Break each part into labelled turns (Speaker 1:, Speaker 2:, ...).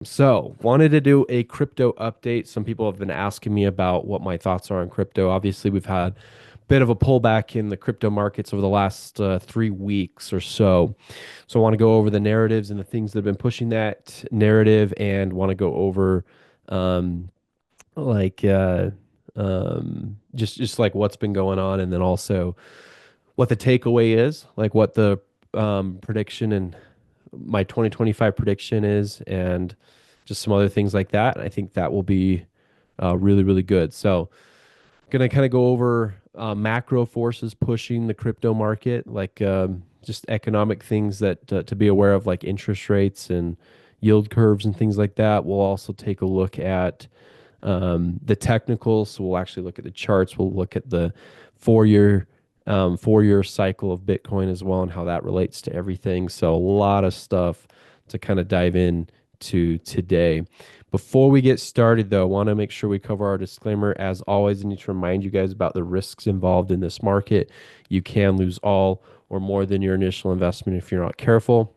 Speaker 1: So, wanted to do a crypto update. Some people have been asking me about what my thoughts are on crypto. Obviously, we've had a bit of a pullback in the crypto markets over the last 3 weeks or so. So, I want to go over the narratives and the things that have been pushing that narrative, and want to go over um, like just like what's been going on, and then also what the takeaway is, like what the prediction and my 2025 prediction is, and just some other things like that. I think that will be really, really good. So, going to kind of go over macro forces pushing the crypto market, like just economic things that to be aware of, like interest rates and yield curves and things like that. We'll also take a look at the technicals. So we'll actually look at the charts. We'll look at the 4 year 4 year cycle of Bitcoin as well, and how that relates to everything. So a lot of stuff to kind of dive in to today. Before we get started, though, I want to make sure we cover our disclaimer. As always, I need to remind you guys about the risks involved in this market. You can lose all or more than your initial investment if you're not careful.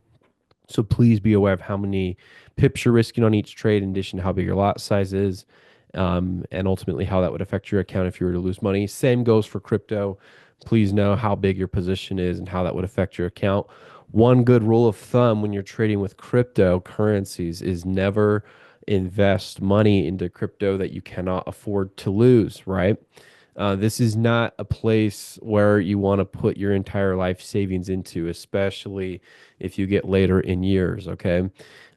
Speaker 1: So please be aware of how many pips you're risking on each trade, in addition to how big your lot size is, and ultimately how that would affect your account if you were to lose money. Same goes for crypto. Please know how big your position is and how that would affect your account. One good rule of thumb when you're trading with cryptocurrencies is never invest money into crypto that you cannot afford to lose, right? This is not a place where you want to put your entire life savings into, especially if you get later in years. Okay.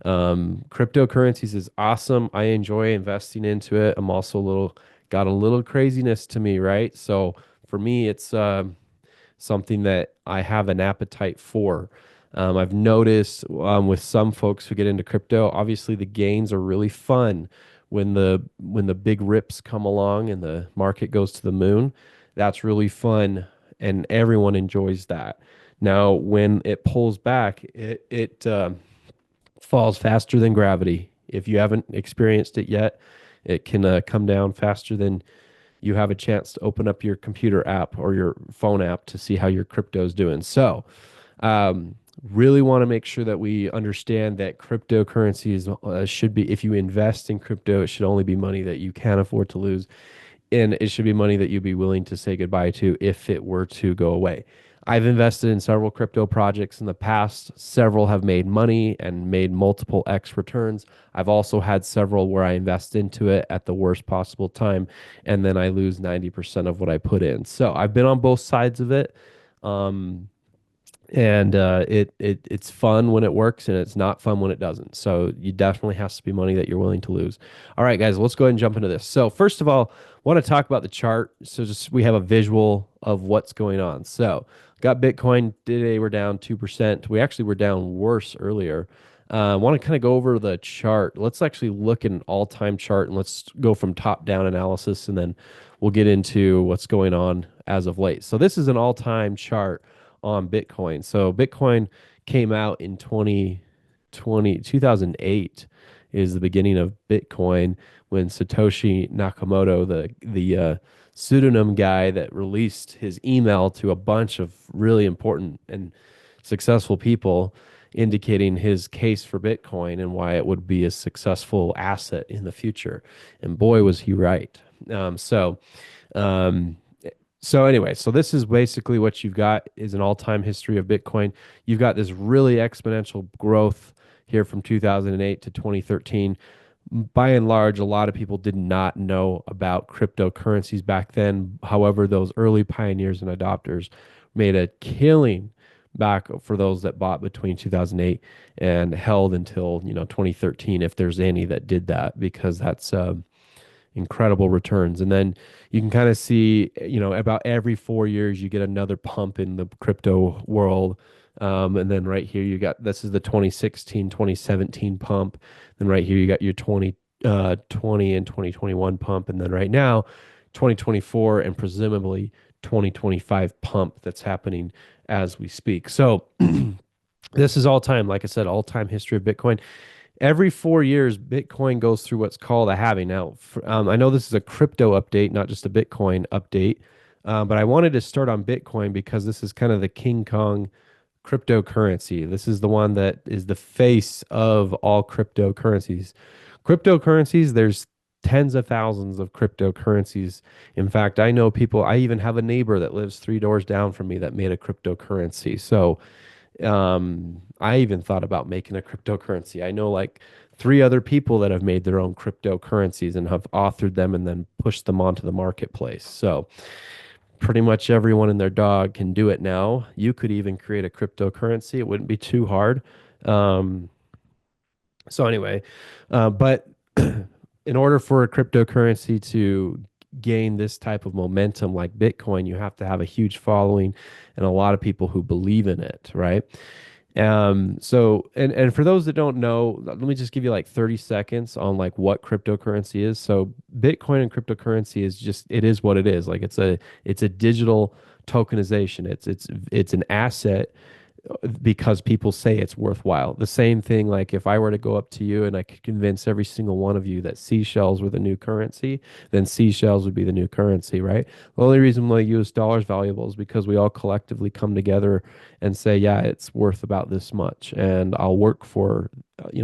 Speaker 1: Cryptocurrencies is awesome. I enjoy investing into it. I'm also got a little craziness to me, right? So for me, it's something that I have an appetite for. I've noticed with some folks who get into crypto, obviously the gains are really fun when the big rips come along and the market goes to the moon. That's really fun, and everyone enjoys that. Now, when it pulls back, it falls faster than gravity. If you haven't experienced it yet, it can come down faster than you have a chance to open up your computer app or your phone app to see how your crypto is doing. So, um, really want to make sure that we understand that cryptocurrencies should be, if you invest in crypto, it should only be money that you can afford to lose. And it should be money that you'd be willing to say goodbye to if it were to go away. I've invested in several crypto projects in the past. Several have made money and made multiple X returns. I've also had several where I invest into it at the worst possible time, and then I lose 90% of what I put in. So I've been on both sides of it. Um, and it's fun when it works, and it's not fun when it doesn't. So you definitely has to be money that you're willing to lose. All right, guys, let's go ahead and jump into this. So first of all, want to talk about the chart. So just we have a visual of what's going on. So got Bitcoin today. We're down 2%. We actually were down worse earlier. I want to kind of go over the chart. Let's actually look at an all-time chart, and let's go from top-down analysis, and then we'll get into what's going on as of late. So this is an all-time chart on Bitcoin. So Bitcoin came out in 2008 is the beginning of Bitcoin, when Satoshi Nakamoto, the pseudonym guy that released his email to a bunch of really important and successful people, indicating his case for Bitcoin and why it would be a successful asset in the future. And boy, was he right. Um, so um, so anyway, so this is basically what you've got is an all-time history of Bitcoin. You've got this really exponential growth here from 2008 to 2013. By and large, a lot of people did not know about cryptocurrencies back then. However, those early pioneers and adopters made a killing back for those that bought between 2008 and held until 2013, if there's any that did that, because that's incredible returns. And then you can kind of see, about every 4 years, you get another pump in the crypto world. And then right here, you got, this is the 2016, 2017 pump. Then right here, you got your 2020 and 2021 pump. And then right now, 2024 and presumably 2025 pump that's happening as we speak. So this is all time, like I said, all time history of Bitcoin. Every 4 years, Bitcoin goes through what's called a halving. Now, I know this is a crypto update, not just a Bitcoin update, but I wanted to start on Bitcoin because this is kind of the King Kong cryptocurrency. This is the one that is the face of all cryptocurrencies. Cryptocurrencies, there's tens of thousands of cryptocurrencies. In fact, I know people, I even have a neighbor that lives 3 doors down from me that made a cryptocurrency. So, I even thought about making a cryptocurrency. I know like three other people that have made their own cryptocurrencies and have authored them and then pushed them onto the marketplace. So, pretty much everyone and their dog can do it now. You could even create a cryptocurrency. It wouldn't be too hard. Um, so anyway, but in order for a cryptocurrency to gain this type of momentum like Bitcoin, you have to have a huge following and a lot of people who believe in it, right? And for those that don't know, let me just give you like 30 seconds on like what cryptocurrency is. So Bitcoin and cryptocurrency is just it is what it is. Like it's a digital tokenization. It's an asset because people say it's worthwhile. The same thing, like if I were to go up to you and I could convince every single one of you that seashells were the new currency, then seashells would be the new currency, right? The only reason why US dollar is valuable is because we all collectively come together and say, yeah, it's worth about this much. And I'll work for,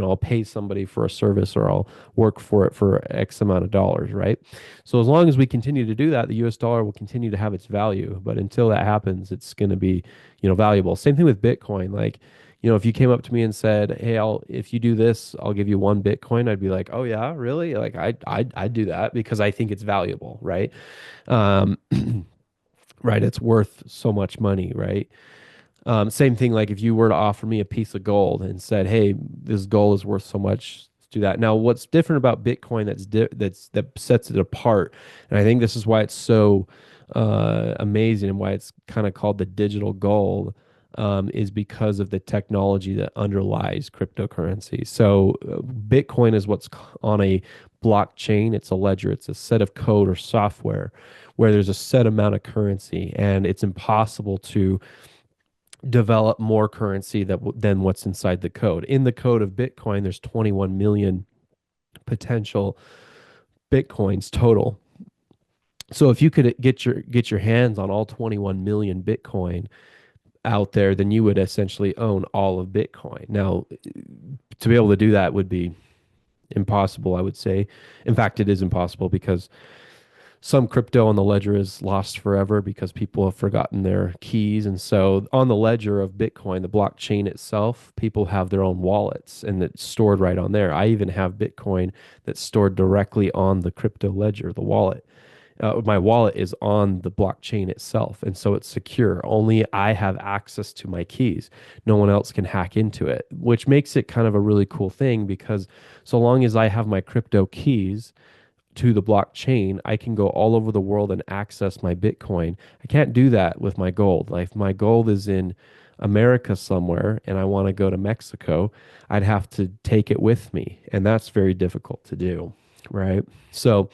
Speaker 1: I'll pay somebody for a service or I'll work for it for X amount of dollars, right? So as long as we continue to do that, the US dollar will continue to have its value. But until that happens, it's going to be valuable. Same thing with Bitcoin. Like, if you came up to me and said, "Hey, if you do this, I'll give you 1 Bitcoin," I'd be like, "Oh yeah, really?" Like, I'd do that because I think it's valuable, right? Um, right. It's worth so much money, right? Same thing, like if you were to offer me a piece of gold and said, "Hey, this gold is worth so much, let's do that." Now, what's different about Bitcoin that sets it apart, and I think this is why it's so amazing and why it's kind of called the digital gold, is because of the technology that underlies cryptocurrency. So, Bitcoin is on a blockchain. It's a ledger. It's a set of code or software where there's a set amount of currency, and it's impossible to develop more currency than what's inside the code. In the code of Bitcoin, there's 21 million potential Bitcoins total. So if you could get your hands on all 21 million Bitcoin out there, then you would essentially own all of Bitcoin. Now, to be able to do that would be impossible, I would say. In fact, it is impossible because some crypto on the ledger is lost forever because people have forgotten their keys. And so on the ledger of Bitcoin, the blockchain itself, people have their own wallets and it's stored right on there. I even have Bitcoin that's stored directly on the crypto ledger, the wallet. My wallet is on the blockchain itself. And so it's secure. Only I have access to my keys. No one else can hack into it, which makes it kind of a really cool thing because so long as I have my crypto keys, to the blockchain, I can go all over the world and access my Bitcoin. I can't do that with my gold. Like if my gold is in America somewhere and I want to go to Mexico, I'd have to take it with me. And that's very difficult to do. Right. So,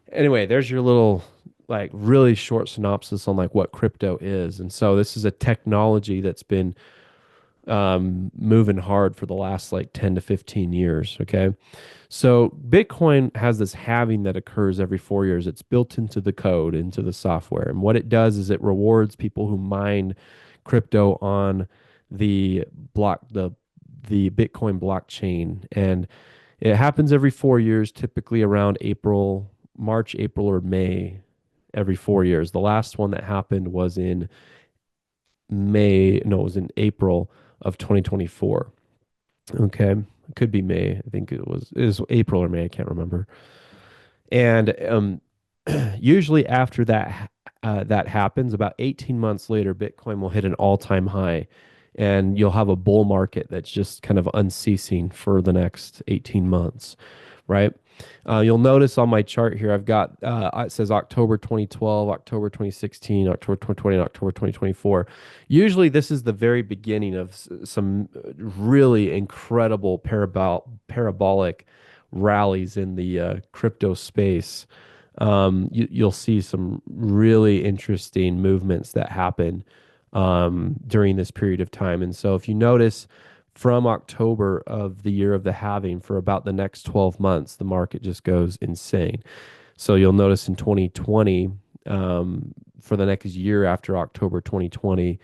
Speaker 1: anyway, there's your little, like, really short synopsis on like what crypto is. And so, this is a technology that's been moving hard for the last like 10 to 15 years. Okay. So Bitcoin has this halving that occurs every 4 years. It's built into the code, into the software. And what it does is it rewards people who mine crypto on the block, the Bitcoin blockchain. And it happens every 4 years, typically around March, April, or May every 4 years. The last one that happened was in no, it was in April of 2024. Okay. It could be May. I think it was April or May. I can't remember. And usually after that happens, about 18 months later, Bitcoin will hit an all-time high, and you'll have a bull market that's just kind of unceasing for the next 18 months, right? You'll notice on my chart here, I've got it says October 2012, October 2016, October 2020, and October 2024. Usually, this is the very beginning of some really incredible parabolic rallies in the crypto space. You'll see some really interesting movements that happen during this period of time. And so, if you notice, from October of the year of the halving for about the next 12 months, the market just goes insane. So you'll notice in 2020, for the next year after October 2020,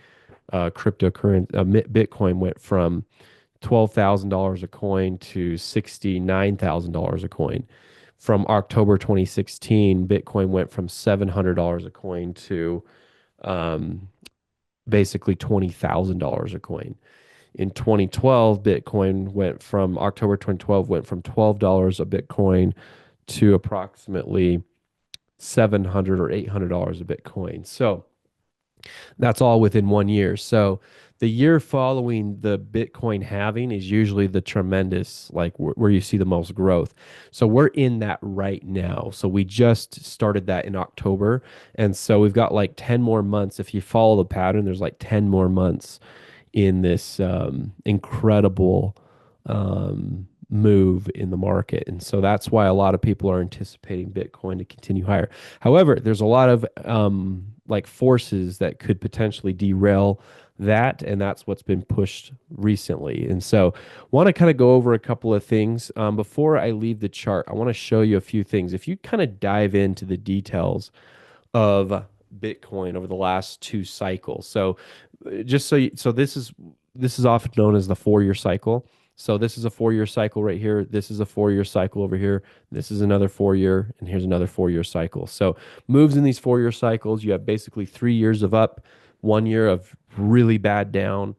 Speaker 1: cryptocurrency, Bitcoin went from $12,000 a coin to $69,000 a coin. From October 2016, Bitcoin went from $700 a coin to um, basically $20,000 a coin. In 2012, Bitcoin went from October 2012 went from $12 a Bitcoin to approximately 700 or $800 a Bitcoin. So that's all within 1 year. So the year following the Bitcoin halving is usually the tremendous, like where you see the most growth. So we're in that right now. So we just started that in October. And so we've got like 10 more months. If you follow the pattern, there's like 10 more months in this incredible move in the market. And so that's why a lot of people are anticipating Bitcoin to continue higher. However, there's a lot of like forces that could potentially derail that. And that's what's been pushed recently. And so want to kind of go over a couple of things. Before I leave the chart, I want to show you a few things. If you kind of dive into the details of Bitcoin over the last two cycles. So just so this is often known as the 4 year cycle. So this is a 4 year cycle right here. This is a 4 year cycle over here. This is another 4 year, and here's another 4 year cycle. So moves in these 4 year cycles, you have basically 3 years of up, 1 year of really bad down,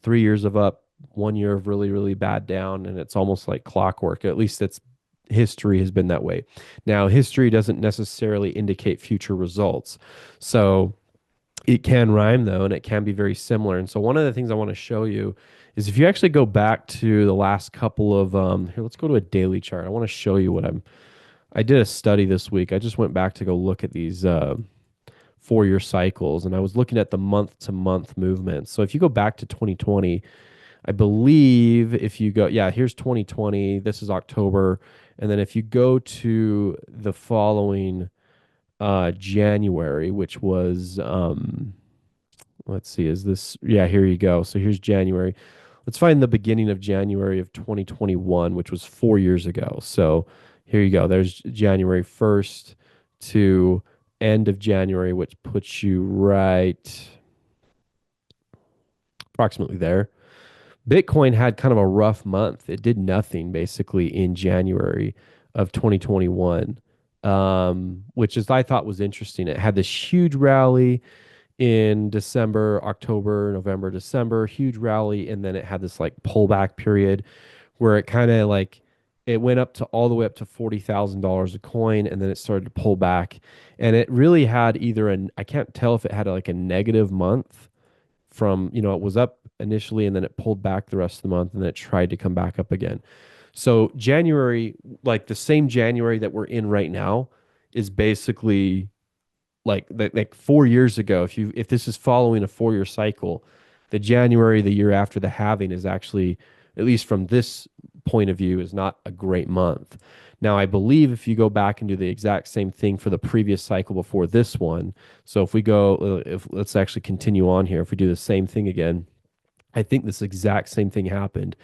Speaker 1: 3 years of up, 1 year of really, really bad down, and it's almost like clockwork. At least it's history has been that way. Now, history doesn't necessarily indicate future results. So it can rhyme though, and it can be very similar. And so one of the things I want to show you is if you actually go back to the last couple of here, let's go to a daily chart. I want to show you what I did a study this week. I just went back to go look at these 4 year cycles, and I was looking at the month to month movements. So if you go back to 2020, I believe if you go, yeah, here's 2020. This is October. And then if you go to the following January, which was let's see, is this, yeah, here you go. So here's January. Let's find the beginning of January of 2021, which was 4 years ago. So here you go. There's January 1st to end of January, which puts you right approximately there. Bitcoin had kind of a rough month. It did nothing basically in January of 2021, which is I thought was interesting. It had this huge rally in December, October, November, December, huge rally, and then it had this like pullback period where it kind of like it went up to all the way up to $40,000 a coin, and then it started to pull back, and it really had either an I can't tell if it had like a negative month from, it was up initially and then it pulled back the rest of the month and then it tried to come back up again. So January, like the same January that we're in right now, is basically like 4 years ago. If this is following a 4 year cycle, the January the year after the halving is actually, at least from this point of view, is not a great month. Now, I believe if you go back and do the exact same thing for the previous cycle before this one, so if we go, if let's actually continue on here, if we do the same thing again, I think this exact same thing happened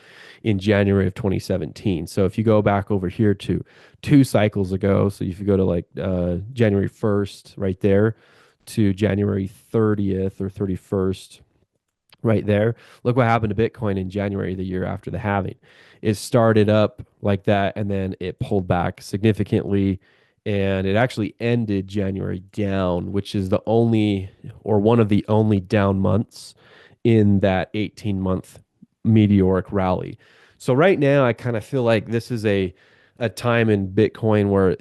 Speaker 1: in January of 2017. So if you go back over here to two cycles ago, so if you go to like January 1st right there to January 30th or 31st right there, look what happened to Bitcoin in January the year after the halving. It started up like that and then it pulled back significantly, and it actually ended January down, which is the only or one of the only down months in that 18-month meteoric rally. So right now I kind of feel like this is a time in Bitcoin where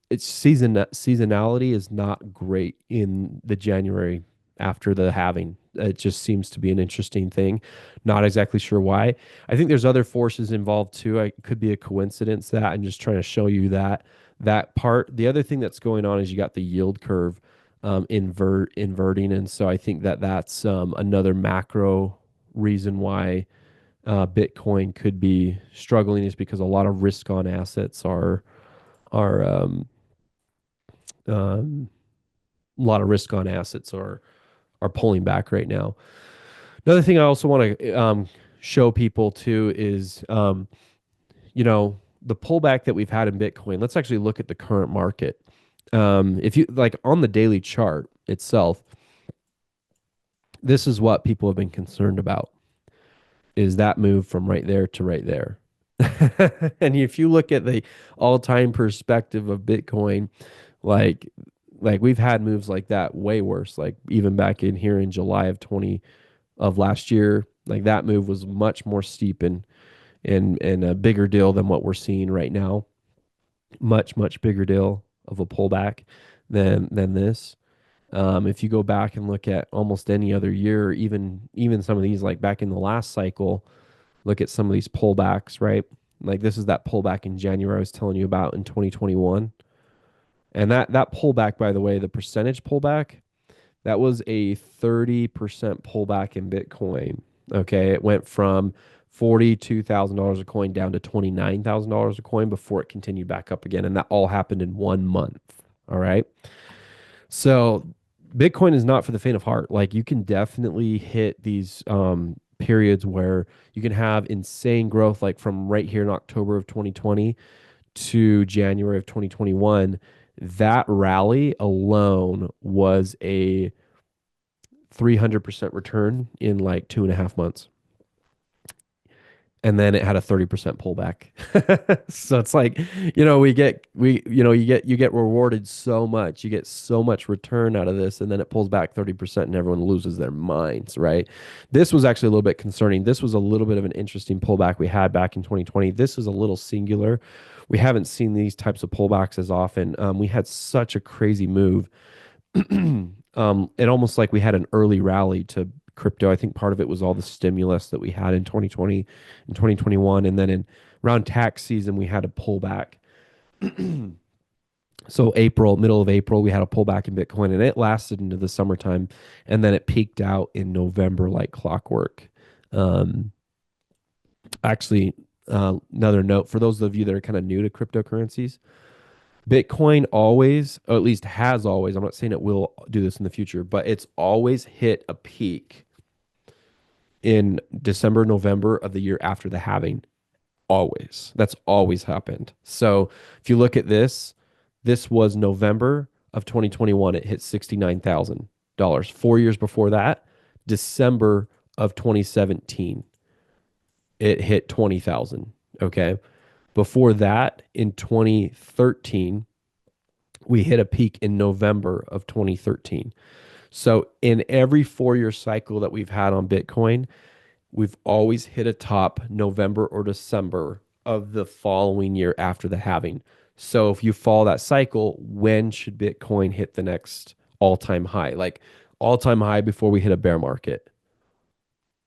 Speaker 1: its seasonality is not great in the January after the halving. It just seems to be an interesting thing. Not exactly sure why. I think there's other forces involved too. It could be a coincidence that I'm just trying to show you that part. The other thing that's going on is you got the yield curve inverting, and so I think that's another macro reason why Bitcoin could be struggling, is because a lot of risk on assets are um, a lot of risk on assets are pulling back right now. Another thing I also want to show people too is the pullback that we've had in Bitcoin. Let's actually look at the current market. If you like on the daily chart itself, This is what people have been concerned about, is that move from right there to right there. And if you look at the all-time perspective of Bitcoin, like we've had moves like that way worse. Like even back in here in July of last year, like that move was much more steep and a bigger deal than what we're seeing right now. Much bigger deal of a pullback than this. If you go back and look at almost any other year, even some of these, like back in the last cycle, look at some of these pullbacks, right? Like this is that pullback in January I was telling you about in 2021. And that pullback, by the way, the percentage pullback, that was a 30% pullback in Bitcoin. Okay. It went from $42,000 a coin down to $29,000 a coin before it continued back up again. And that all happened in 1 month. All right. So Bitcoin is not for the faint of heart. Like you can definitely hit these periods where you can have insane growth, like from right here in October of 2020 to January of 2021. That rally alone was a 300% return in like 2.5 months. And then it had a 30% pullback. So it's like, you get rewarded so much. You get so much return out of this, and then it pulls back 30% and everyone loses their minds, right? This was actually a little bit concerning. This was a little bit of an interesting pullback we had back in 2020. This is a little singular. We haven't seen these types of pullbacks as often. We had such a crazy move. It almost like we had an early rally to crypto. I think part of it was all the stimulus that we had in 2020 and 2021. And then in around tax season, we had a pullback. So middle of April, we had a pullback in Bitcoin and it lasted into the summertime. And then it peaked out in November like clockwork. Um, actually, another note for those of you that are kind of new to cryptocurrencies, Bitcoin always, or at least has always, I'm not saying it will do this in the future, but it's always hit a peak in December, November of the year after the halving. Always. That's always happened. So if you look at this was November of 2021. It hit $69,000. 4 years before that, December of 2017, it hit 20,000. Okay. Before that, in 2013, we hit a peak in November of 2013. So in every 4 year cycle that we've had on Bitcoin, we've always hit a top November or December of the following year after the halving. So if you follow that cycle, when should Bitcoin hit the next all-time high? Like all-time high before we hit a bear market.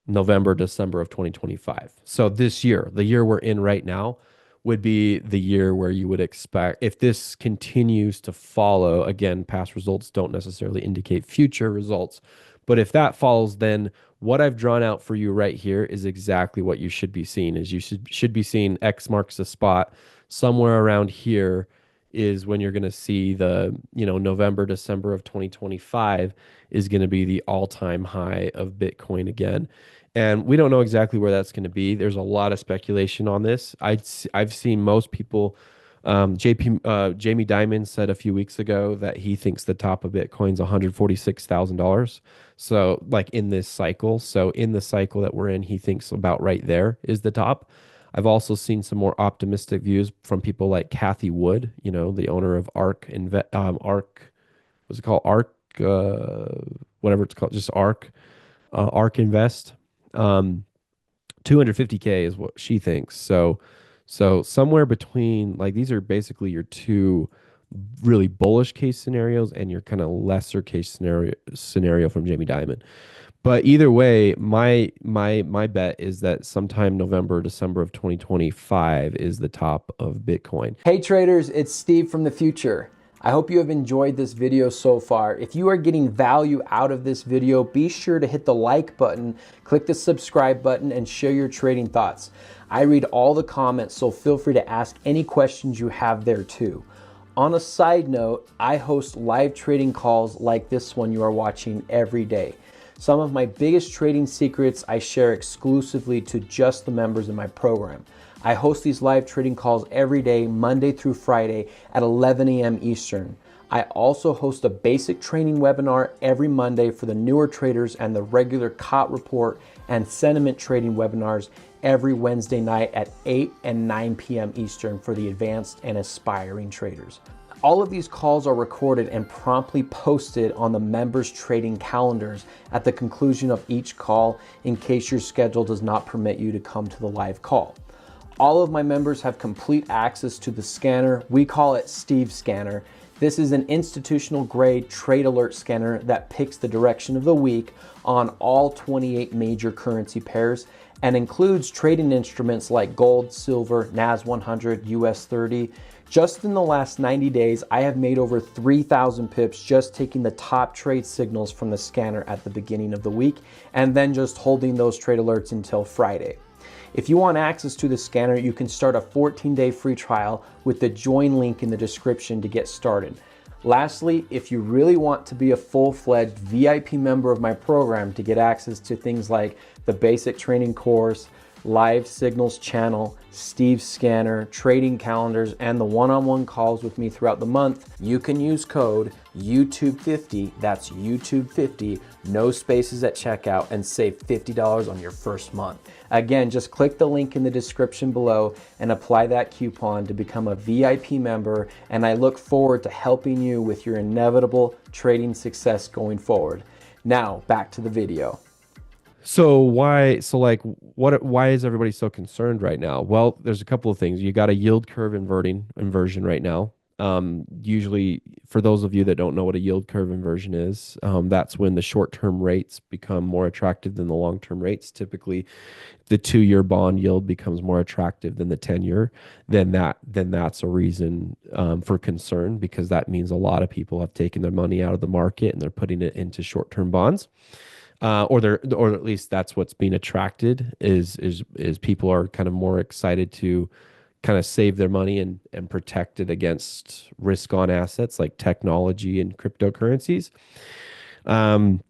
Speaker 1: November, December of 2025. So this year, the year we're in right now, would be the year where you would expect, if this continues to follow, again, past results don't necessarily indicate future results, but if that follows, then what I've drawn out for you right here is exactly what you should be seeing. Is you should be seeing X marks the spot. Somewhere around here is when you're going to see the, November, December of 2025 is going to be the all-time high of Bitcoin again. And we don't know exactly where that's going to be. There's a lot of speculation on this. I've seen most people. Jamie Dimon said a few weeks ago that he thinks the top of Bitcoin's $146,000. So like in this cycle. So in the cycle that we're in, he thinks about right there is the top. I've also seen some more optimistic views from people like Kathy Wood, the owner of Ark, what's it called? Ark, whatever it's called, just Ark Invest. 250K is what she thinks. So somewhere between, like, these are basically your two really bullish case scenarios and your kind of lesser case scenario from Jamie Dimon. But either way, my bet is that sometime November, December of 2025 is the top of Bitcoin.
Speaker 2: Hey traders, it's Steve from the future. I hope you have enjoyed this video so far. If you are getting value out of this video, be sure to hit the like button, click the subscribe button, and share your trading thoughts. I read all the comments, so feel free to ask any questions you have there too. On a side note, I host live trading calls like this one you are watching every day. Some of my biggest trading secrets I share exclusively to just the members in my program. I host these live trading calls every day, Monday through Friday at 11 a.m. Eastern. I also host a basic training webinar every Monday for the newer traders and the regular COT report and sentiment trading webinars every Wednesday night at 8 and 9 p.m. Eastern for the advanced and aspiring traders. All of these calls are recorded and promptly posted on the members' trading calendars at the conclusion of each call in case your schedule does not permit you to come to the live call. All of my members have complete access to the scanner. We call it Steve's Scanner. This is an institutional grade trade alert scanner that picks the direction of the week on all 28 major currency pairs and includes trading instruments like gold, silver, NAS 100, US 30. Just in the last 90 days, I have made over 3,000 pips just taking the top trade signals from the scanner at the beginning of the week and then just holding those trade alerts until Friday. If you want access to the scanner, you can start a 14-day free trial with the join link in the description to get started. Lastly, if you really want to be a full-fledged VIP member of my program to get access to things like the basic training course, live signals channel, Steve's scanner, trading calendars, and the one-on-one calls with me throughout the month, you can use code YouTube50, that's YouTube50, no spaces at checkout, and save $50 on your first month. Again, just click the link in the description below and apply that coupon to become a VIP member, and I look forward to helping you with your inevitable trading success going forward. Now, back to the video.
Speaker 1: So why is everybody so concerned right now? Well, there's a couple of things. You got a yield curve inversion right now. Usually for those of you that don't know what a yield curve inversion is, that's when the short-term rates become more attractive than the long-term rates. Typically, the 2-year bond yield becomes more attractive than the 10-year. Then that's a reason for concern, because that means a lot of people have taken their money out of the market and they're putting it into short-term bonds. Or at least that's what's being attracted is people are kind of more excited to kind of save their money and protect it against risk on assets like technology and cryptocurrencies. Um,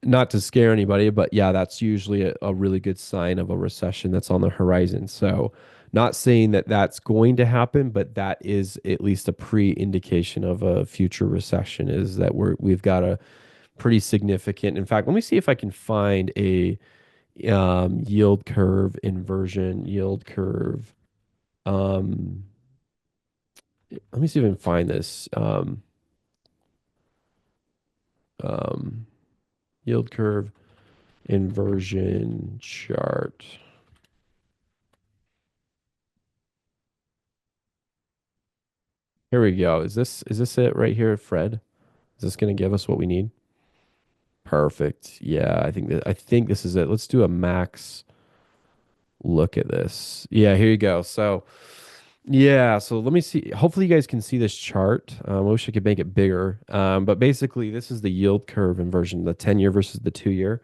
Speaker 1: Not to scare anybody, but yeah, that's usually a really good sign of a recession that's on the horizon. So, not saying that that's going to happen, but that is at least a pre-indication of a future recession, is that we've got a pretty significant. In fact, let me see if I can find a yield curve inversion, yield curve. Um, Let me see if I can find this um, yield curve inversion chart. Here we go. Is this it right here, Fred? Is this going to give us what we need? Perfect. Yeah, I think this is it. Let's do a max look at this. Yeah, here you go. So yeah, so let me see. Hopefully, you guys can see this chart. I wish I could make it bigger. But basically, this is the yield curve inversion, the 10-year versus the 2-year.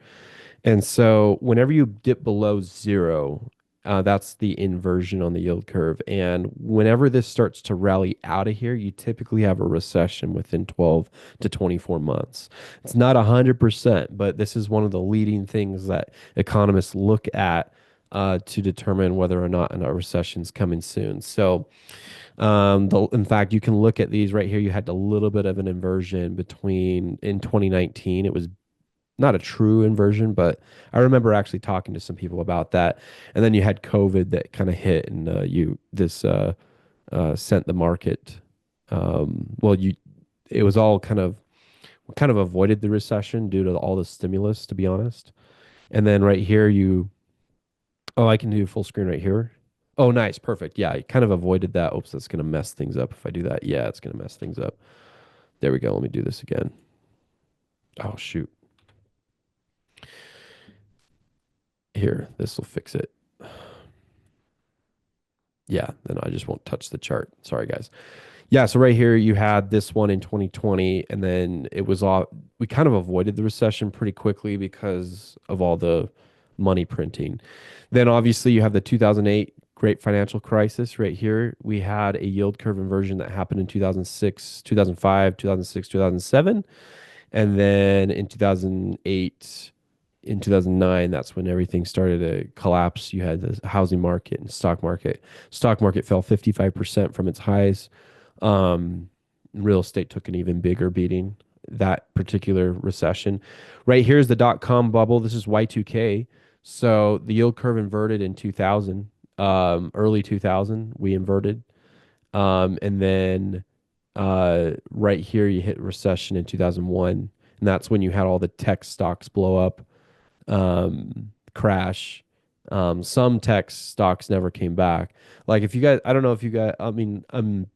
Speaker 1: And so, whenever you dip below zero, that's the inversion on the yield curve. And whenever this starts to rally out of here, you typically have a recession within 12 to 24 months. It's not 100%, but this is one of the leading things that economists look at to determine whether or not a recession is coming soon. So, in fact, you can look at these right here. You had a little bit of an inversion between in 2019. It was not a true inversion, but I remember actually talking to some people about that. And then you had COVID that kind of hit, and sent the market. Well, it was all kind of avoided the recession due to all the stimulus, to be honest. And then right here, oh, I can do full screen right here. Oh, nice. Perfect. Yeah, I kind of avoided that. Oops, that's going to mess things up if I do that. Yeah, it's going to mess things up. There we go. Let me do this again. Oh, shoot. Here, this will fix it. Yeah, then I just won't touch the chart. Sorry, guys. Yeah, so right here you had this one in 2020, and then it was all we kind of avoided the recession pretty quickly because of all the money printing. Then obviously you have the 2008 great financial crisis right here. We had a yield curve inversion that happened in 2006, 2005, 2006, 2007. And then in 2008, in 2009, that's when everything started to collapse. You had the housing market and stock market. Stock market fell 55% from its highs. Um, real estate took an even bigger beating that particular recession. Right here is the dot com bubble. This is Y2K. So the yield curve inverted in 2000, early 2000, we inverted. And then right here, you hit recession in 2001. And that's when you had all the tech stocks blow up, crash. Some tech stocks never came back. Like if you guys, I don't know if you guys, I mean, I'm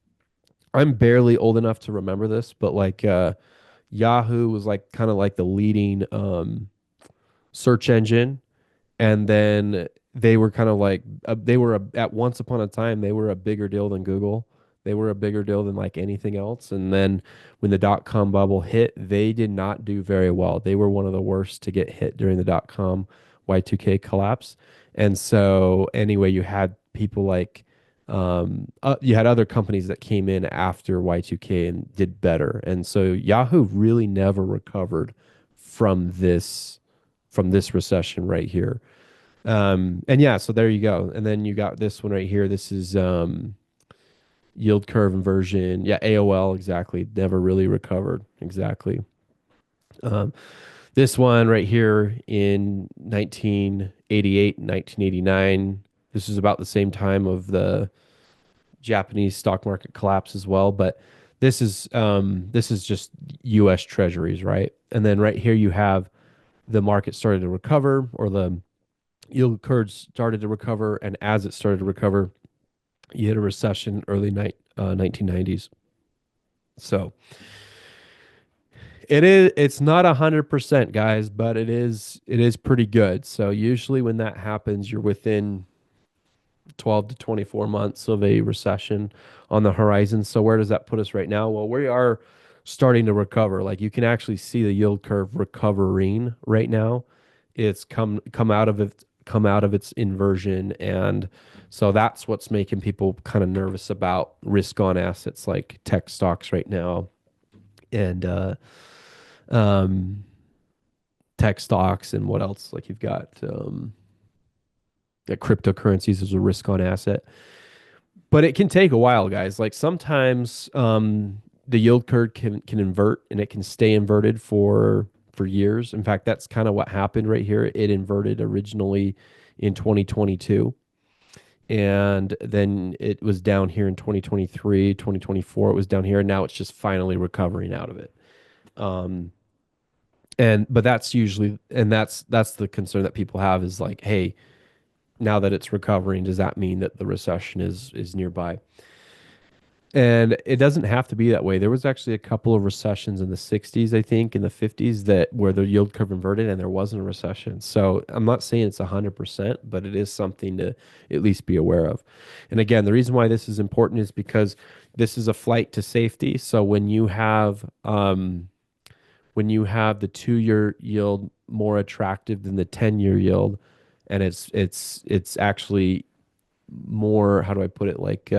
Speaker 1: barely old enough to remember this, but like Yahoo was like kind of like the leading search engine, and then they were kind of like they were at once upon a time they were a bigger deal than Google. They were a bigger deal than like anything else. And then when the dot com bubble hit, they did not do very well. They were one of the worst to get hit during the dot com Y2K collapse. And so anyway, you had people like you had other companies that came in after Y2K and did better. And so Yahoo really never recovered from this recession right here. And yeah, so there you go. And then you got this one right here. This is yield curve inversion. Yeah, AOL exactly. Never really recovered. Exactly. Um, this one right here in 1988, 1989. This is about the same time of the Japanese stock market collapse as well, but this is just US treasuries, right? And then right here you have the market started to recover, or the yield curve started to recover, and as it started to recover, you hit a recession early 1990s. So it's not 100%, guys, but it is pretty good. So usually when that happens, you're within 12 to 24 months of a recession on the horizon. So where does that put us right now? Well, we are starting to recover. Like you can actually see the yield curve recovering right now. It's come out of its inversion, and so that's what's making people kind of nervous about risk on assets like tech stocks right now, and um tech stocks, and what else, like you've got cryptocurrencies as a risk on asset. But it can take a while, guys. Like sometimes the yield curve can invert, and it can stay inverted for years. In fact, that's kind of what happened right here. It inverted originally in 2022, and then it was down here in 2023, 2024. It was down here, and now it's just finally recovering out of it. Um, and but that's usually, and that's the concern that people have, is like, hey, now that it's recovering, does that mean that the recession is nearby? And it doesn't have to be that way. There was actually a couple of recessions in the 60s, I think, in the 50s, that where the yield curve inverted and there wasn't a recession. So I'm not saying it's 100%, but it is something to at least be aware of. And again, the reason why this is important is because this is a flight to safety. So when you have the 2-year yield more attractive than the 10-year yield, and it's actually more, how do I put it, like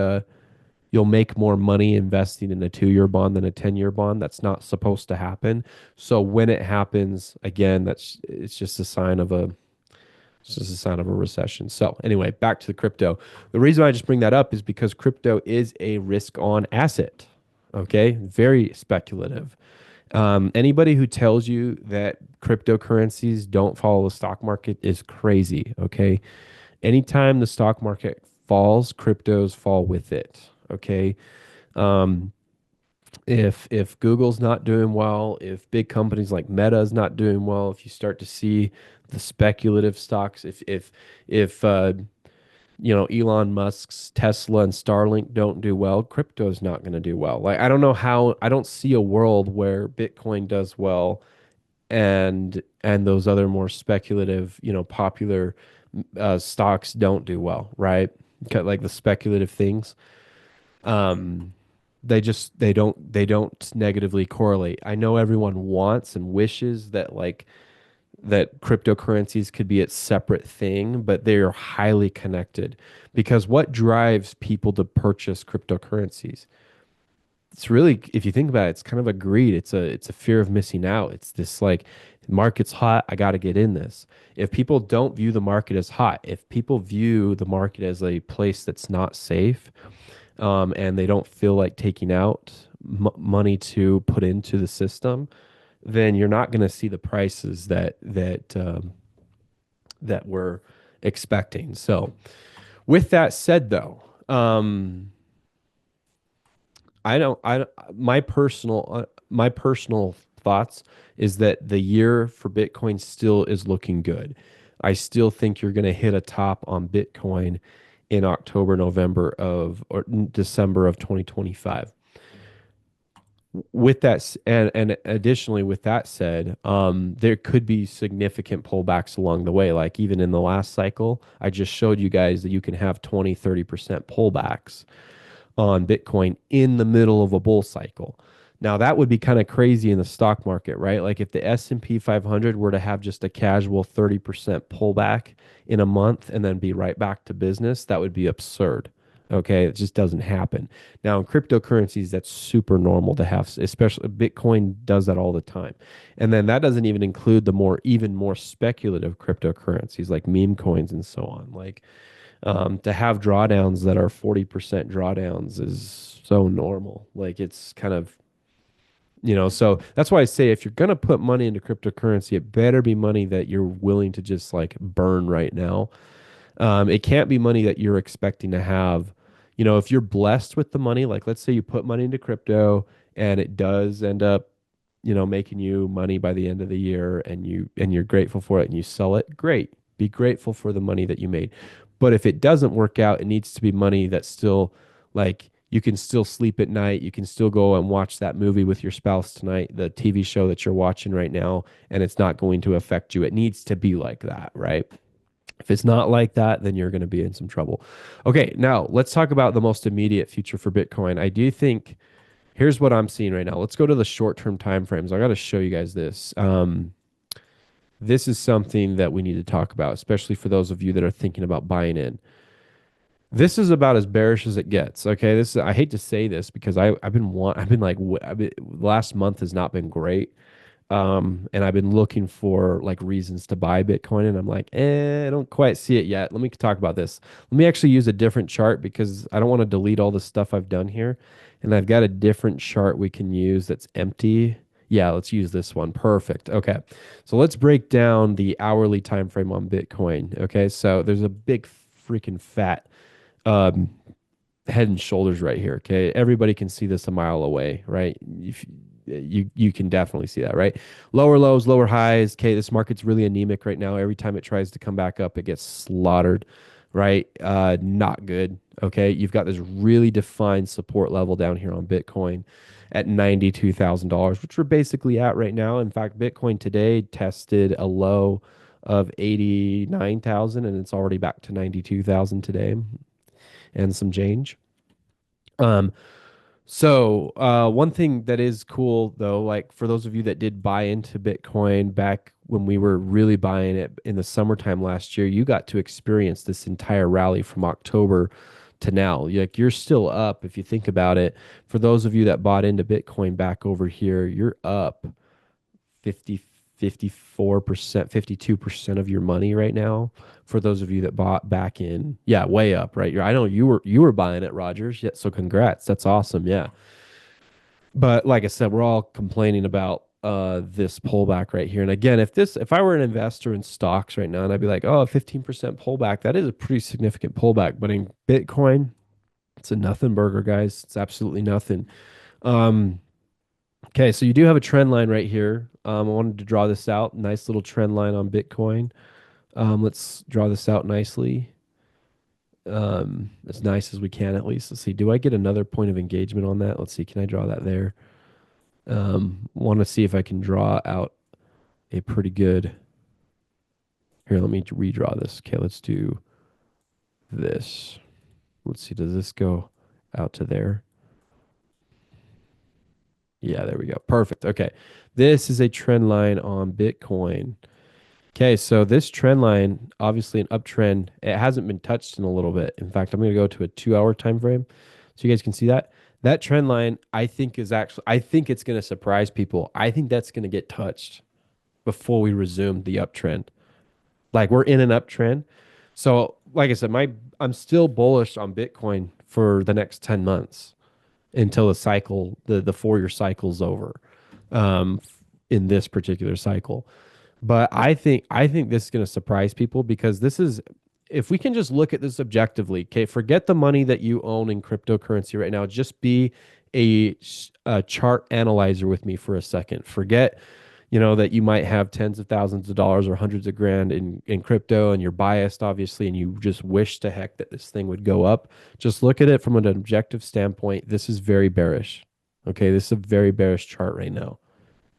Speaker 1: you'll make more money investing in a 2-year bond than a 10-year bond. That's not supposed to happen. So when it happens, again, it's just a sign of a it's just a sign of a recession. So anyway, back to the crypto. The reason I just bring that up is because crypto is a risk on asset. Okay, very speculative. Anybody who tells you that cryptocurrencies don't follow the stock market is crazy. Okay, anytime the stock market falls, cryptos fall with it. Okay. Um, if Google's not doing well, if big companies like Meta is not doing well, if you start to see the speculative stocks, if Elon Musk's Tesla and Starlink don't do well, crypto's not going to do well. Like I don't see a world where Bitcoin does well and those other more speculative, popular stocks don't do well, right? Like the speculative things, um, they don't negatively correlate. I know everyone wants and wishes that like that cryptocurrencies could be its separate thing, but they are highly connected, because what drives people to purchase cryptocurrencies? It's really, if you think about it, it's kind of a greed. It's a fear of missing out. It's this like, market's hot, I got to get in this. If people don't view the market as hot, if people view the market as a place that's not safe, and they don't feel like taking out money to put into the system, then you're not going to see the prices that we're expecting. So, with that said, though, I don't. I my personal thoughts is that the year for Bitcoin still is looking good. I still think you're going to hit a top on Bitcoin in October, November of or December of 2025. With that and additionally with that said, there could be significant pullbacks along the way. Like even in the last cycle, I just showed you guys that you can have 20-30% pullbacks on Bitcoin in the middle of a bull cycle. Now that would be kind of crazy in the stock market, right? Like if the S&P 500 were to have just a casual 30% pullback in a month and then be right back to business, that would be absurd. Okay, it just doesn't happen. Now in cryptocurrencies, that's super normal to have, especially Bitcoin does that all the time. And then that doesn't even include the even more speculative cryptocurrencies like meme coins and so on. Like to have drawdowns that are 40% drawdowns is so normal. Like it's kind of, so that's why I say if you're going to put money into cryptocurrency, it better be money that you're willing to just like burn right now. It can't be money that you're expecting to have. If you're blessed with the money, like let's say you put money into crypto and it does end up, making you money by the end of the year and you're grateful for it and you sell it, great. Be grateful for the money that you made. But if it doesn't work out, it needs to be money that's still like you can still sleep at night. You can still go and watch that movie with your spouse tonight, the TV show that you're watching right now, and it's not going to affect you. It needs to be like that, right? If it's not like that, then you're going to be in some trouble. Okay, now let's talk about the most immediate future for Bitcoin. I do think here's what I'm seeing right now. Let's go to the short-term time frames. I got to show you guys this. This is something that we need to talk about, especially for those of you that are thinking about buying in. This is about as bearish as it gets. Okay, this is, I hate to say this because I've been like last month has not been great. And I've been looking for like reasons to buy Bitcoin, and I'm like, I don't quite see it yet. Let me talk about this. Let me actually use a different chart because I don't want to delete all the stuff I've done here. And I've got a different chart we can use that's empty. Yeah, let's use this one. Perfect. Okay. So let's break down the hourly time frame on Bitcoin. Okay. So there's a big freaking fat um, head and shoulders right here. Okay, everybody can see this a mile away, right? If you can definitely see that, right? Lower lows, lower highs. Okay, this market's really anemic right now. Every time it tries to come back up, it gets slaughtered, right? Not good. Okay, you've got this really defined support level down here on Bitcoin at $92,000, which we're basically at right now. In fact, Bitcoin today tested a low of 89,000 and it's already back to 92,000 today and some change. Um, one thing that is cool though, like for those of you that did buy into Bitcoin back when we were really buying it in the summertime last year, you got to experience this entire rally from October to now. Like you're still up if you think about it. For those of you that bought into Bitcoin back over here, you're up 50, 54%, 52% of your money right now. For those of you that bought back in, yeah, way up, right? I know you were buying it, Rogers. Yeah, so congrats. That's awesome. Yeah. But like I said, we're all complaining about this pullback right here. And again, if I were an investor in stocks right now and I'd be like, oh, 15% pullback, that is a pretty significant pullback. But in Bitcoin, it's a nothing burger, guys. It's absolutely nothing. Um, Okay, so you do have a trend line right here. I wanted to draw this out. Nice little trend line on Bitcoin. Let's draw this out nicely. As nice as we can, at least. Let's see. Do I get another point of engagement on that? Let's see. Can I draw that there? Want to see if I can draw out a pretty good. Here, let me redraw this. Okay, let's do this. Let's see. Does this go out to there? Yeah, there we go. Perfect. Okay. This is a trend line on Bitcoin. Okay, so this trend line, obviously an uptrend, it hasn't been touched in a little bit. In fact, I'm going to go to a 2 hour time frame so you guys can see that. That trend line, I think it's going to surprise people. I think that's going to get touched before we resume the uptrend. Like we're in an uptrend. So, like I said, I'm still bullish on Bitcoin for the next 10 months. until the 4 year cycle's over, um, in this particular cycle. But I think this is going to surprise people because this is, if we can just look at this objectively, okay, forget the money that you own in cryptocurrency right now. Just be a chart analyzer with me for a second. Forget, that you might have tens of thousands of dollars or hundreds of grand in crypto and you're biased, obviously, and you just wish to heck that this thing would go up. Just look at it from an objective standpoint. This is very bearish. Okay, this is a very bearish chart right now.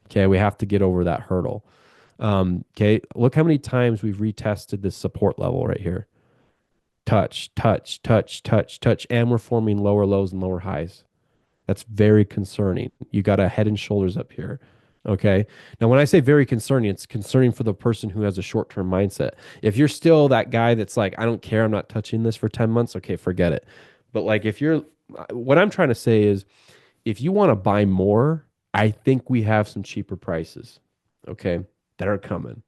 Speaker 1: Okay, we have to get over that hurdle. Okay, look how many times we've retested this support level right here. Touch, touch, touch, touch, touch, and we're forming lower lows and lower highs. That's very concerning. You got a head and shoulders up here. Okay. Now, when I say very concerning, it's concerning for the person who has a short term mindset. If you're still that guy that's like, I don't care, I'm not touching this for 10 months, okay, forget it. But like, what I'm trying to say is, if you want to buy more, I think we have some cheaper prices, okay, that are coming.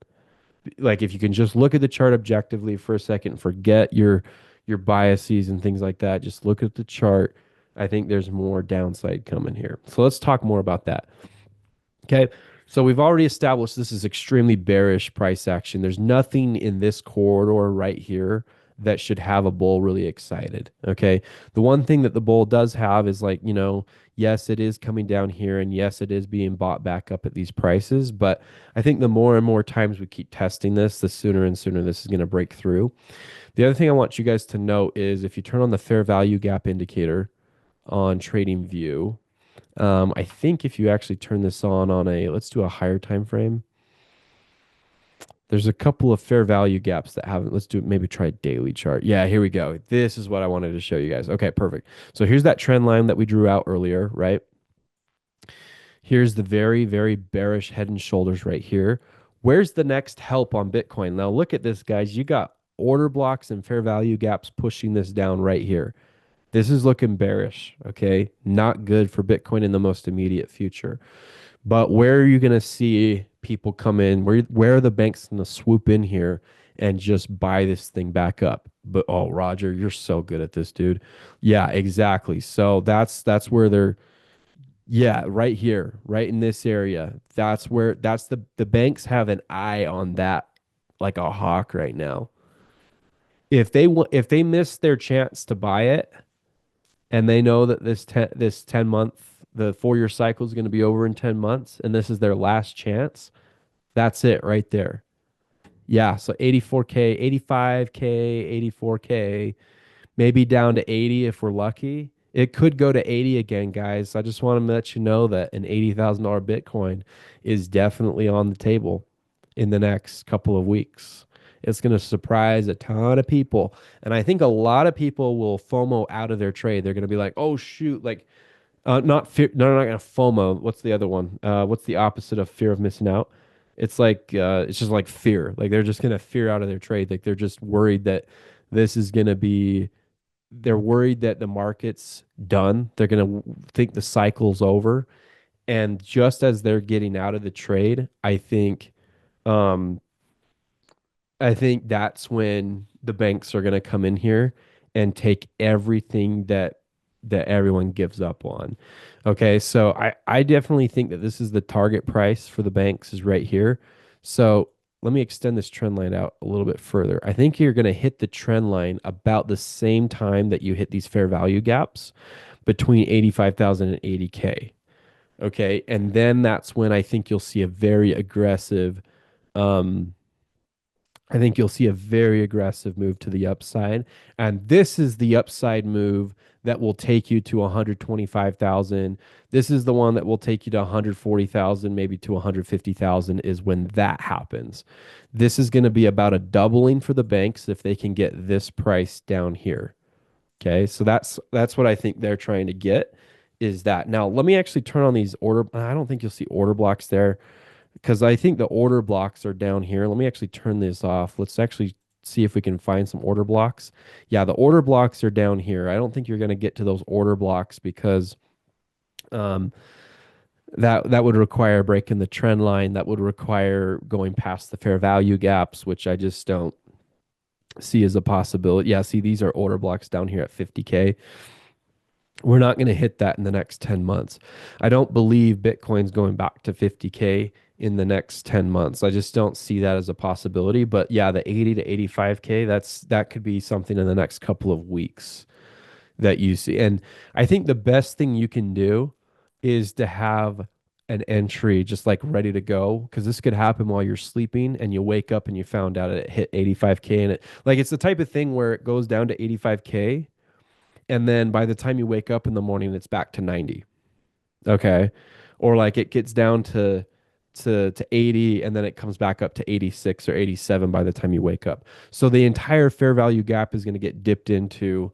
Speaker 1: Like if you can just look at the chart objectively for a second, forget your biases and things like that. Just look at the chart. I think there's more downside coming here. So let's talk more about that. Okay. So we've already established this is extremely bearish price action. There's nothing in this corridor right here that should have a bull really excited. Okay. The one thing that the bull does have is like, yes, it is coming down here and yes, it is being bought back up at these prices. But I think the more and more times we keep testing this, the sooner and sooner this is going to break through. The other thing I want you guys to note is if you turn on the fair value gap indicator on Trading View, I think if you actually turn this on let's do a higher time frame. There's a couple of fair value gaps that haven't. Let's do it. Maybe try a daily chart. Yeah, here we go. This is what I wanted to show you guys. Okay, perfect. So here's that trend line that we drew out earlier, right? Here's the very, very bearish head and shoulders right here. Where's the next help on Bitcoin? Now look at this, guys. You got order blocks and fair value gaps pushing this down right here. This is looking bearish, okay? Not good for Bitcoin in the most immediate future. But where are you going to see people come in? Where are the banks going to swoop in here and just buy this thing back up? But oh, Roger, you're so good at this, dude. Yeah, exactly. So that's where they're, yeah, right here, right in this area. That's the banks have an eye on that like a hawk right now. If they miss their chance to buy it, and they know that this 10 month, the 4 year cycle is going to be over in 10 months and this is their last chance, that's it right there. Yeah, so 84k, 85k, 84k, maybe down to 80 if we're lucky. It could go to 80 again, guys. I just want to let you know that an $80,000 Bitcoin is definitely on the table in the next couple of weeks. It's going to surprise a ton of people. And I think a lot of people will FOMO out of their trade. They're going to be like, oh, shoot, like, not fear. No, they're not going to FOMO. What's the other one? What's the opposite of fear of missing out? It's like, it's just like fear. Like they're just going to fear out of their trade. Like they're just worried that this is going to be, they're worried that the market's done. They're going to think the cycle's over. And just as they're getting out of the trade, um, I think that's when the banks are going to come in here and take everything that everyone gives up on. Okay, so I definitely think that this is the target price for the banks is right here. So let me extend this trend line out a little bit further. I think you're going to hit the trend line about the same time that you hit these fair value gaps between 85,000 and 80K. Okay, and then that's when I think you'll see a very aggressive um I think you'll see a very aggressive move to the upside. And this is the upside move that will take you to 125,000. This is the one that will take you to 140,000, maybe to 150,000 is when that happens. This is going to be about a doubling for the banks if they can get this price down here. Okay? So that's what I think they're trying to get is that. Now, let me actually turn on these order. I don't think you'll see order blocks there because I think the order blocks are down here. Let me actually turn this off. Let's actually see if we can find some order blocks. Yeah, the order blocks are down here. I don't think you're going to get to those order blocks because um, that would require breaking the trend line. That would require going past the fair value gaps, which I just don't see as a possibility. Yeah, see, these are order blocks down here at 50K. We're not going to hit that in the next 10 months. I don't believe Bitcoin's going back to 50K in the next 10 months. I just don't see that as a possibility. But yeah, the 80 to 85K, that could be something in the next couple of weeks that you see. And I think the best thing you can do is to have an entry just like ready to go, because this could happen while you're sleeping and you wake up and you found out it hit 85K, and it's the type of thing where it goes down to 85K, and then by the time you wake up in the morning it's back to 90. Okay. Or like it gets down to 80, and then it comes back up to 86 or 87 by the time you wake up. So the entire fair value gap is going to get dipped into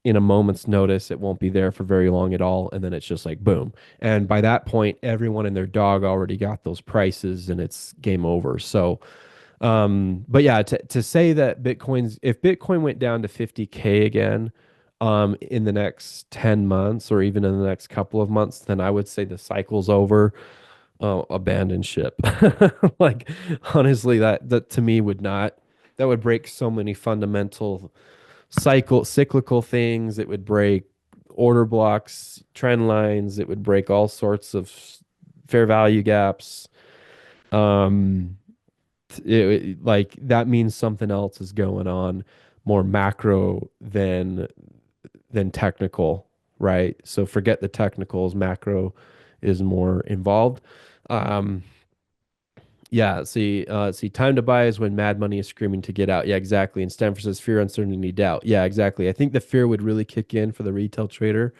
Speaker 1: in a moment's notice. It won't be there for very long at all, and then it's just like boom. And by that point everyone and their dog already got those prices and it's game over. So but yeah, to say that if Bitcoin went down to 50K again, in the next 10 months or even in the next couple of months, then I would say the cycle's over. Abandon ship. Like honestly, that to me that would break so many fundamental cyclical things. It would break order blocks, trend lines. It would break all sorts of fair value gaps. Um, like that means something else is going on, more macro than technical, right? So forget the technicals, macro is more involved. Um, yeah, see, time to buy is when mad money is screaming to get out. Yeah, exactly. And Stanford says fear, uncertainty, doubt. Yeah, exactly. I think the fear would really kick in for the retail trader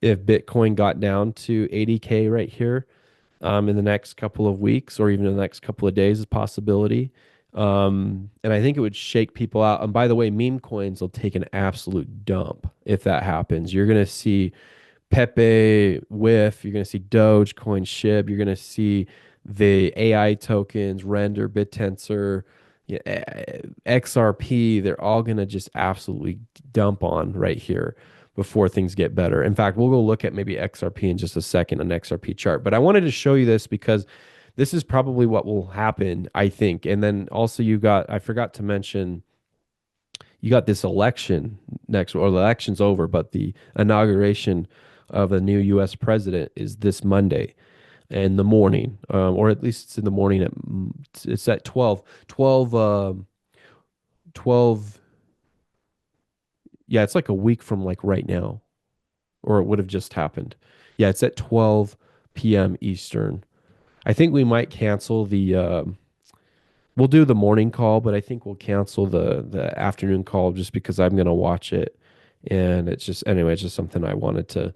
Speaker 1: if Bitcoin got down to 80K right here, in the next couple of weeks or even in the next couple of days is a possibility. And I think it would shake people out. And by the way, meme coins will take an absolute dump if that happens. You're going to see Pepe whiff. You're going to see Dogecoin SHIB. You're going to see the AI tokens, Render, BitTensor, yeah, XRP. They're all going to just absolutely dump on right here before things get better. In fact, we'll go look at maybe XRP in just a second, an XRP chart. But I wanted to show you this because this is probably what will happen, I think. And then also I forgot to mention, you got this election next, or the election's over, but the inauguration of a new U.S. president is this Monday in the morning, or at least it's in the morning it's at 12. Yeah, it's like a week from like right now, or it would have just happened. Yeah, it's at 12 p.m. Eastern. I think we might cancel we'll do the morning call, but I think we'll cancel the afternoon call just because I'm gonna watch it, and it's just anyway, it's just something I wanted to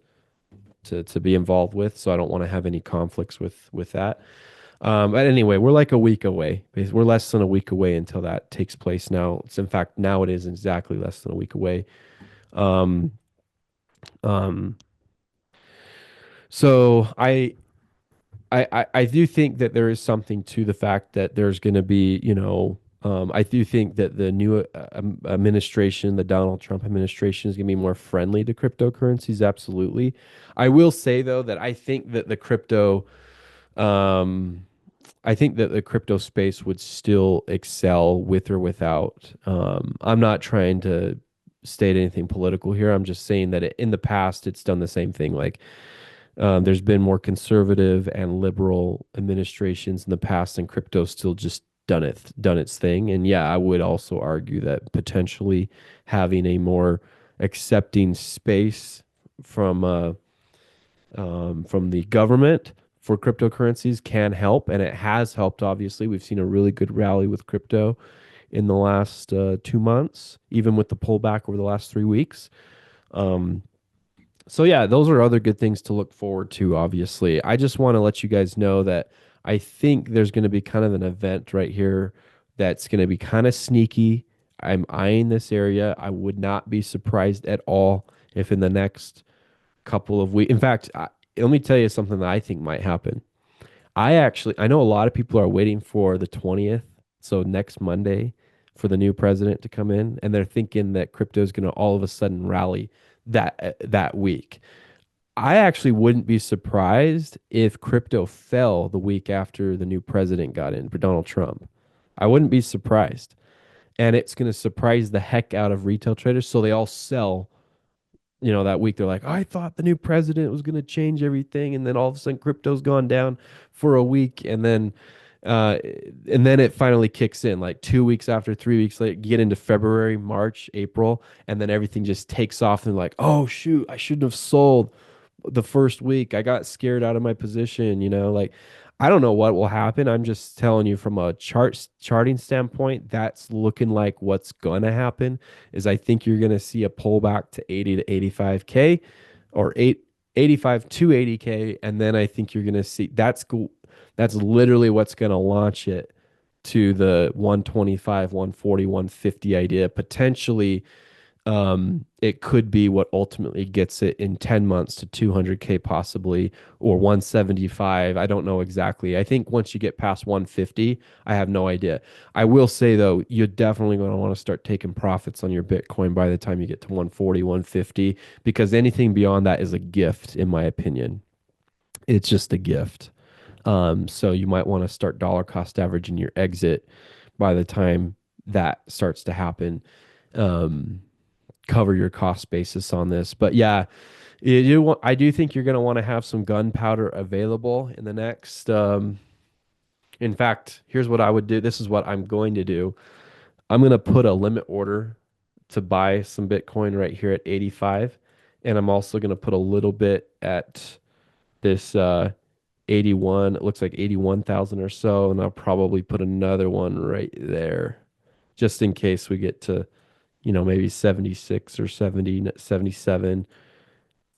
Speaker 1: be involved with, so I don't want to have any conflicts with that. But anyway, we're like a week away. We're less than a week away until that takes place. Now, it's in fact now it is exactly less than a week away. Um, um, so I do think that there is something to the fact that there's going to be, I do think that the new administration, the Donald Trump administration, is going to be more friendly to cryptocurrencies. Absolutely. I will say though that um, I think that the crypto space would still excel with or without. I'm not trying to state anything political here. I'm just saying that in the past, it's done the same thing. Like there's been more conservative and liberal administrations in the past, and crypto still just done its thing. And yeah, I would also argue that potentially having a more accepting space from from the government for cryptocurrencies can help, and it has helped. Obviously, we've seen a really good rally with crypto in the last 2 months, even with the pullback over the last 3 weeks. Um, so yeah, those are other good things to look forward to, obviously. I just want to let you guys know that I think there's going to be kind of an event right here that's going to be kind of sneaky. I'm eyeing this area. I would not be surprised at all if in the next couple of weeks, in fact, let me tell you something that I think might happen. I know a lot of people are waiting for the 20th, so next Monday, for the new president to come in, and they're thinking that crypto is going to all of a sudden rally that week. I actually wouldn't be surprised if crypto fell the week after the new president got in for Donald Trump. I wouldn't be surprised. And it's going to surprise the heck out of retail traders. So they all sell that week they're like, I thought the new president was going to change everything, and then all of a sudden crypto's gone down for a week, uh, and then it finally kicks in like 2 weeks after, 3 weeks later, get into February, March, April, and then everything just takes off, and like, oh shoot, I shouldn't have sold the first week. I got scared out of my position, like I don't know what will happen. I'm just telling you from a charting standpoint, that's looking like what's gonna happen is I think you're gonna see a pullback to 80 to 85K or 85 to 80K. And then I think you're gonna see that's cool. That's literally what's gonna launch it to the 125, 140, 150 idea. Potentially it could be what ultimately gets it in 10 months to 200K possibly, or 175. I don't know exactly. I think once you get past 150, I have no idea. I will say though, you're definitely going to want to start taking profits on your Bitcoin by the time you get to 140, 150, because anything beyond that is a gift, in my opinion. It's just a gift. So you might want to start dollar cost averaging your exit by the time that starts to happen. Um, Cover your cost basis on this. But yeah, I do think you're going to want to have some gunpowder available in the next. In fact, here's what I would do. This is what I'm going to do. I'm going to put a limit order to buy some Bitcoin right here at 85. And I'm also going to put a little bit at this 81. It looks like 81,000 or so. And I'll probably put another one right there just in case we get to maybe 76 or 70, 77.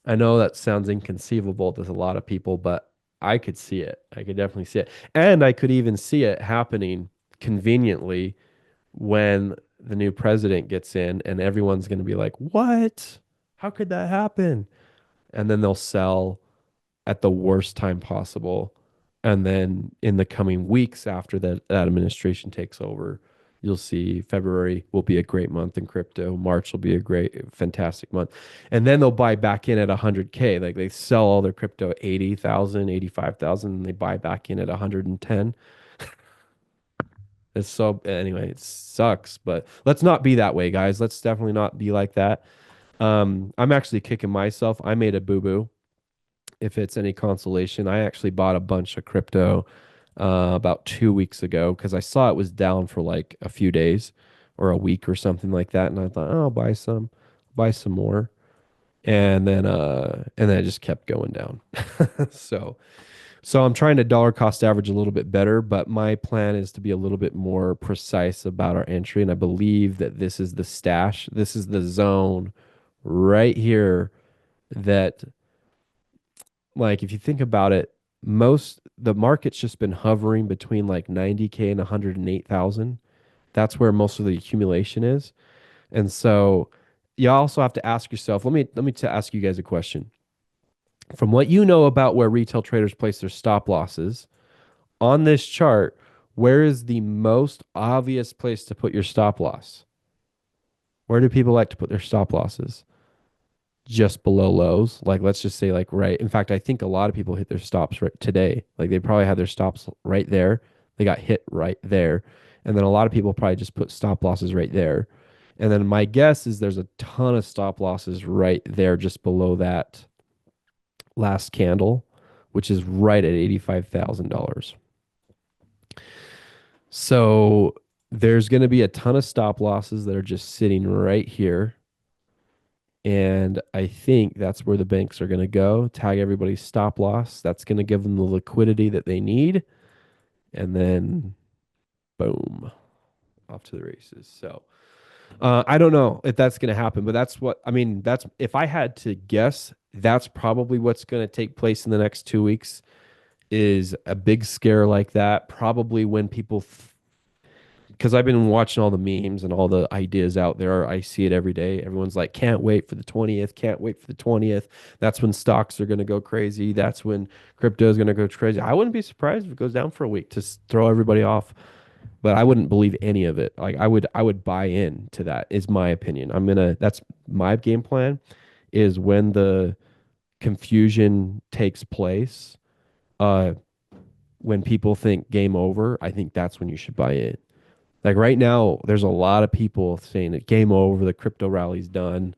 Speaker 1: I know that sounds inconceivable to a lot of people, but I could see it. I could definitely see it. And I could even see it happening conveniently when the new president gets in and everyone's going to be like, "What? How could that happen?" And then they'll sell at the worst time possible. And then in the coming weeks after that administration takes over, you'll see February will be a great month in crypto. March will be a great, fantastic month. And then they'll buy back in at 100K. Like they sell all their crypto at 80,000, 85,000, and they buy back in at 110. It's so, anyway, it sucks, but let's not be that way, guys. Let's definitely not be like that. I'm actually kicking myself. I made a boo boo if it's any consolation. I actually bought a bunch of crypto about 2 weeks ago because I saw it was down for like a few days or a week or something like that, and I thought, oh, I'll buy some more, and then it just kept going down. so so I'm trying to dollar cost average a little bit better, but my plan is to be a little bit more precise about our entry, and I believe that this is the stash. This is the zone right here that, like, if you think about it, most the market's just been hovering between like 90K and 108,000. That's where most of the accumulation is. And so you also have to ask yourself, let me ask you guys a question. From what you know about where retail traders place their stop losses on this chart, where is the most obvious place to put your stop loss? Where do people like to put their stop losses? Just below lows. Like let's just say like right. In fact, I think a lot of people hit their stops right today. Like they probably had their stops right there. They got hit right there. And then a lot of people probably just put stop losses right there. And then my guess is there's a ton of stop losses right there just below that last candle, which is right at $85,000. So there's going to be a ton of stop losses that are just sitting right here. And I think that's where the banks are going to go, tag everybody's stop loss. That's going to give them the liquidity that they need. And then, boom, off to the races. So I don't know if that's going to happen, but that's what I mean. That's if I had to guess, that's probably what's going to take place in the next 2 weeks is a big scare like that. Probably when people because I've been watching all the memes and all the ideas out there. I see it every day. Everyone's like, can't wait for the 20th, can't wait for the 20th. That's when stocks are going to go crazy. That's when crypto is going to go crazy. I wouldn't be surprised if it goes down for a week to throw everybody off, but I wouldn't believe any of it. Like I would buy in to that is my opinion. That's my game plan is when the confusion takes place, uh, when people think game over, I think that's when you should buy in. Like right now, there's a lot of people saying that game over, the crypto rally's done.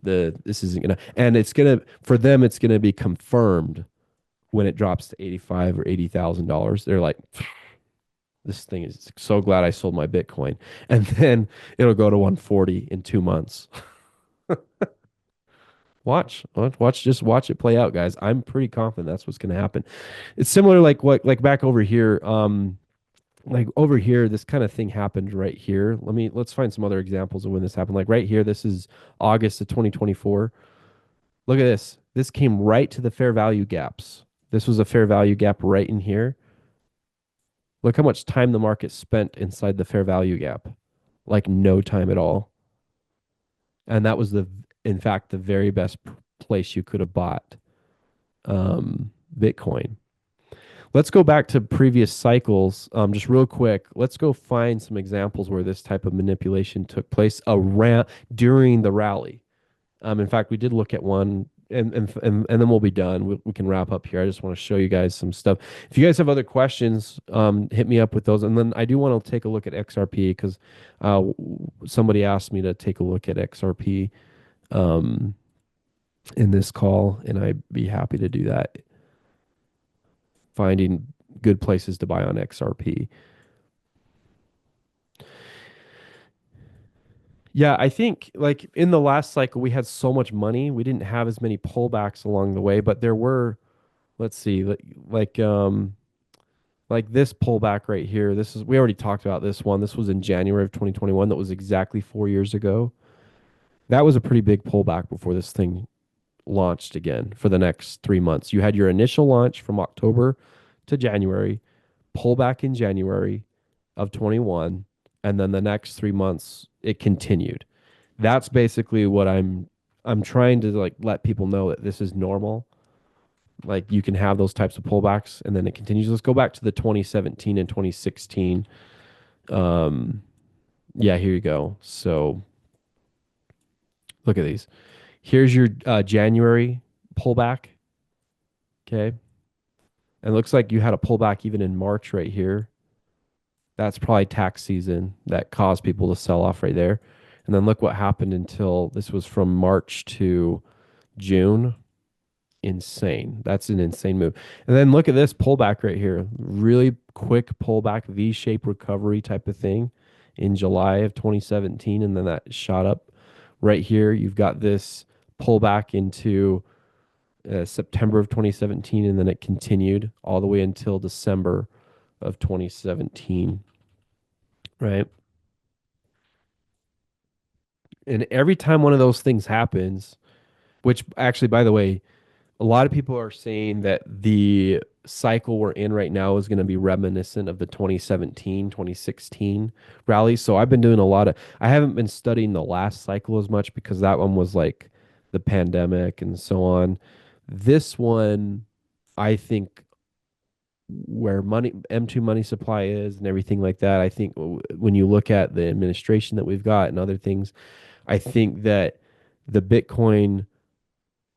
Speaker 1: this isn't gonna, and it's gonna, for them it's gonna be confirmed when it drops to 85 or $80,000. They're like, this thing is so glad I sold my Bitcoin, and then it'll go to 140 in 2 months. Just watch it play out, guys. I'm pretty confident that's what's going to happen. It's similar like what like back over here. Like over here, this kind of thing happened right here. Let's find some other examples of when this happened. Like right here, this is August of 2024. Look at this. This came right to the fair value gaps. This was a fair value gap right in here. Look how much time the market spent inside the fair value gap. Like no time at all. And that was in fact, the very best place you could have bought Bitcoin. Let's go back to previous cycles, just real quick. Let's go find some examples where this type of manipulation took place around during the rally. In fact, we did look at one, and then we'll be done. We can wrap up here. I just want to show you guys some stuff. If you guys have other questions, hit me up with those. And then I do want to take a look at XRP because somebody asked me to take a look at XRP um, in this call, and I'd be happy to do that. Finding good places to buy on XRP. Yeah, I think like in the last cycle, we had so much money. We didn't have as many pullbacks along the way, but there were, let's see, like this pullback right here. We already talked about this one. This was in January of 2021. That was exactly 4 years ago. That was a pretty big pullback before this thing launched again for the next 3 months. You had your initial launch from October to January, pullback in January of 21, and then the next 3 months it continued. That's basically what I'm trying to like let people know that this is normal. Like you can have those types of pullbacks and then it continues. Let's go back to the 2017 and 2016. Um, yeah, here you go. So look at these. Here's your January pullback. Okay. And it looks like you had a pullback even in March right here. That's probably tax season that caused people to sell off right there. And then look what happened until this was from March to June. Insane. That's an insane move. And then look at this pullback right here. Really quick pullback, V-shaped recovery type of thing in July of 2017. And then that shot up right here. You've got this pullback into September of 2017. And then it continued all the way until December of 2017. Right. And every time one of those things happens, which actually, by the way, a lot of people are saying that the cycle we're in right now is going to be reminiscent of the 2017, 2016 rallies. So I've been doing I haven't been studying the last cycle as much because that one was like the pandemic and so on. This one, I think where M2 money supply is and everything like that, I think when you look at the administration that we've got and other things, I think that the Bitcoin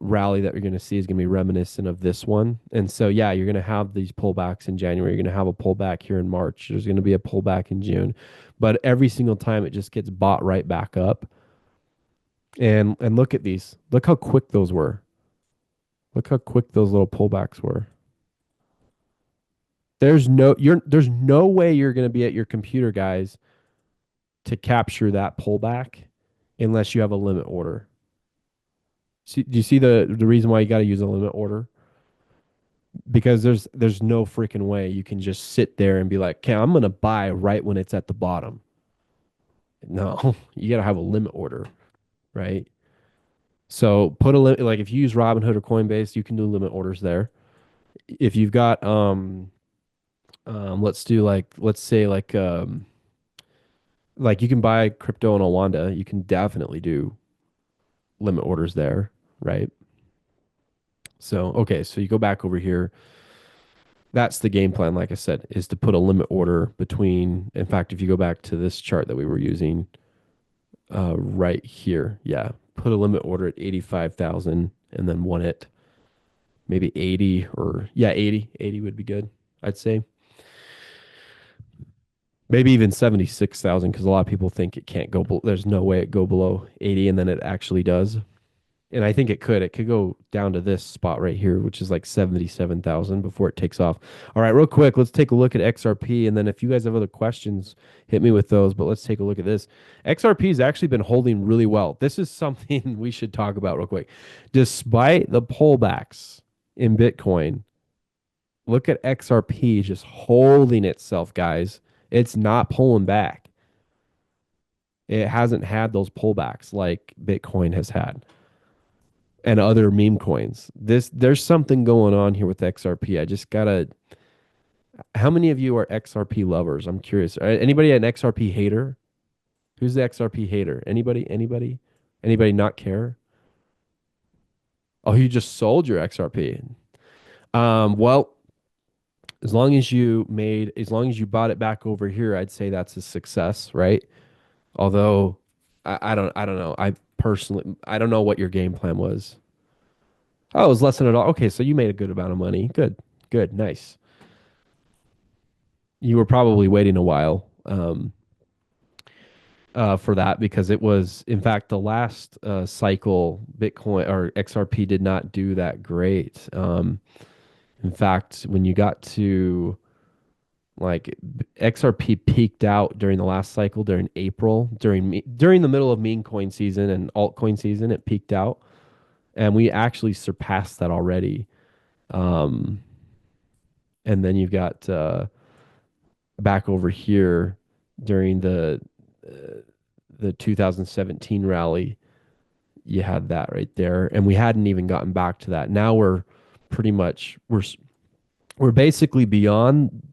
Speaker 1: rally that you're going to see is going to be reminiscent of this one. And so, yeah, you're going to have these pullbacks in January. You're going to have a pullback here in March. There's going to be a pullback in June. But every single time it just gets bought right back up. And look at these. Look how quick those were. Look how quick those little pullbacks were. There's no way you're going to be at your computer, guys, to capture that pullback unless you have a limit order. Do you see the reason why you got to use a limit order? Because there's no freaking way you can just sit there and be like, okay, I'm gonna buy right when it's at the bottom. No, you gotta have a limit order, right? So put a limit, like if you use Robinhood or Coinbase, you can do limit orders there. If you've got let's say like you can buy crypto in Owanda, you can definitely do limit orders there, right? So okay, so you go back over here. That's the game plan, like I said, is to put a limit order between, in fact, if you go back to this chart that we were using right here, yeah, put a limit order at 85,000 and then one at maybe 80 or, yeah, 80 would be good, I'd say. Maybe even 76,000 because a lot of people think it can't go, there's no way it go below 80 and then it actually does. And I think it could. It could go down to this spot right here, which is like 77,000 before it takes off. All right, real quick, let's take a look at XRP. And then if you guys have other questions, hit me with those. But let's take a look at this. XRP has actually been holding really well. This is something we should talk about real quick. Despite the pullbacks in Bitcoin, look at XRP just holding itself, guys. It's not pulling back. It hasn't had those pullbacks like Bitcoin has had and other meme coins. There's something going on here with XRP. I just gotta. How many of you are XRP lovers? I'm curious. Anybody an XRP hater? Who's the XRP hater? Anybody? Anybody? Anybody not care? Oh, you just sold your XRP. Well, as long as you bought it back over here, I'd say that's a success, right? Although, I don't know. I personally, I don't know what your game plan was. Oh, it was less than $1. Okay, so you made a good amount of money. Good, good, nice. You were probably waiting a while for that because it was, in fact, the last cycle Bitcoin or XRP did not do that great. In fact, when you got to like XRP peaked out during the last cycle during April during the middle of meme coin season and altcoin season, it peaked out, and we actually surpassed that already. Um, and then you've got back over here during uh, the 2017 rally, you had that right there, and we hadn't even gotten back to that. Now we're pretty much we're basically beyond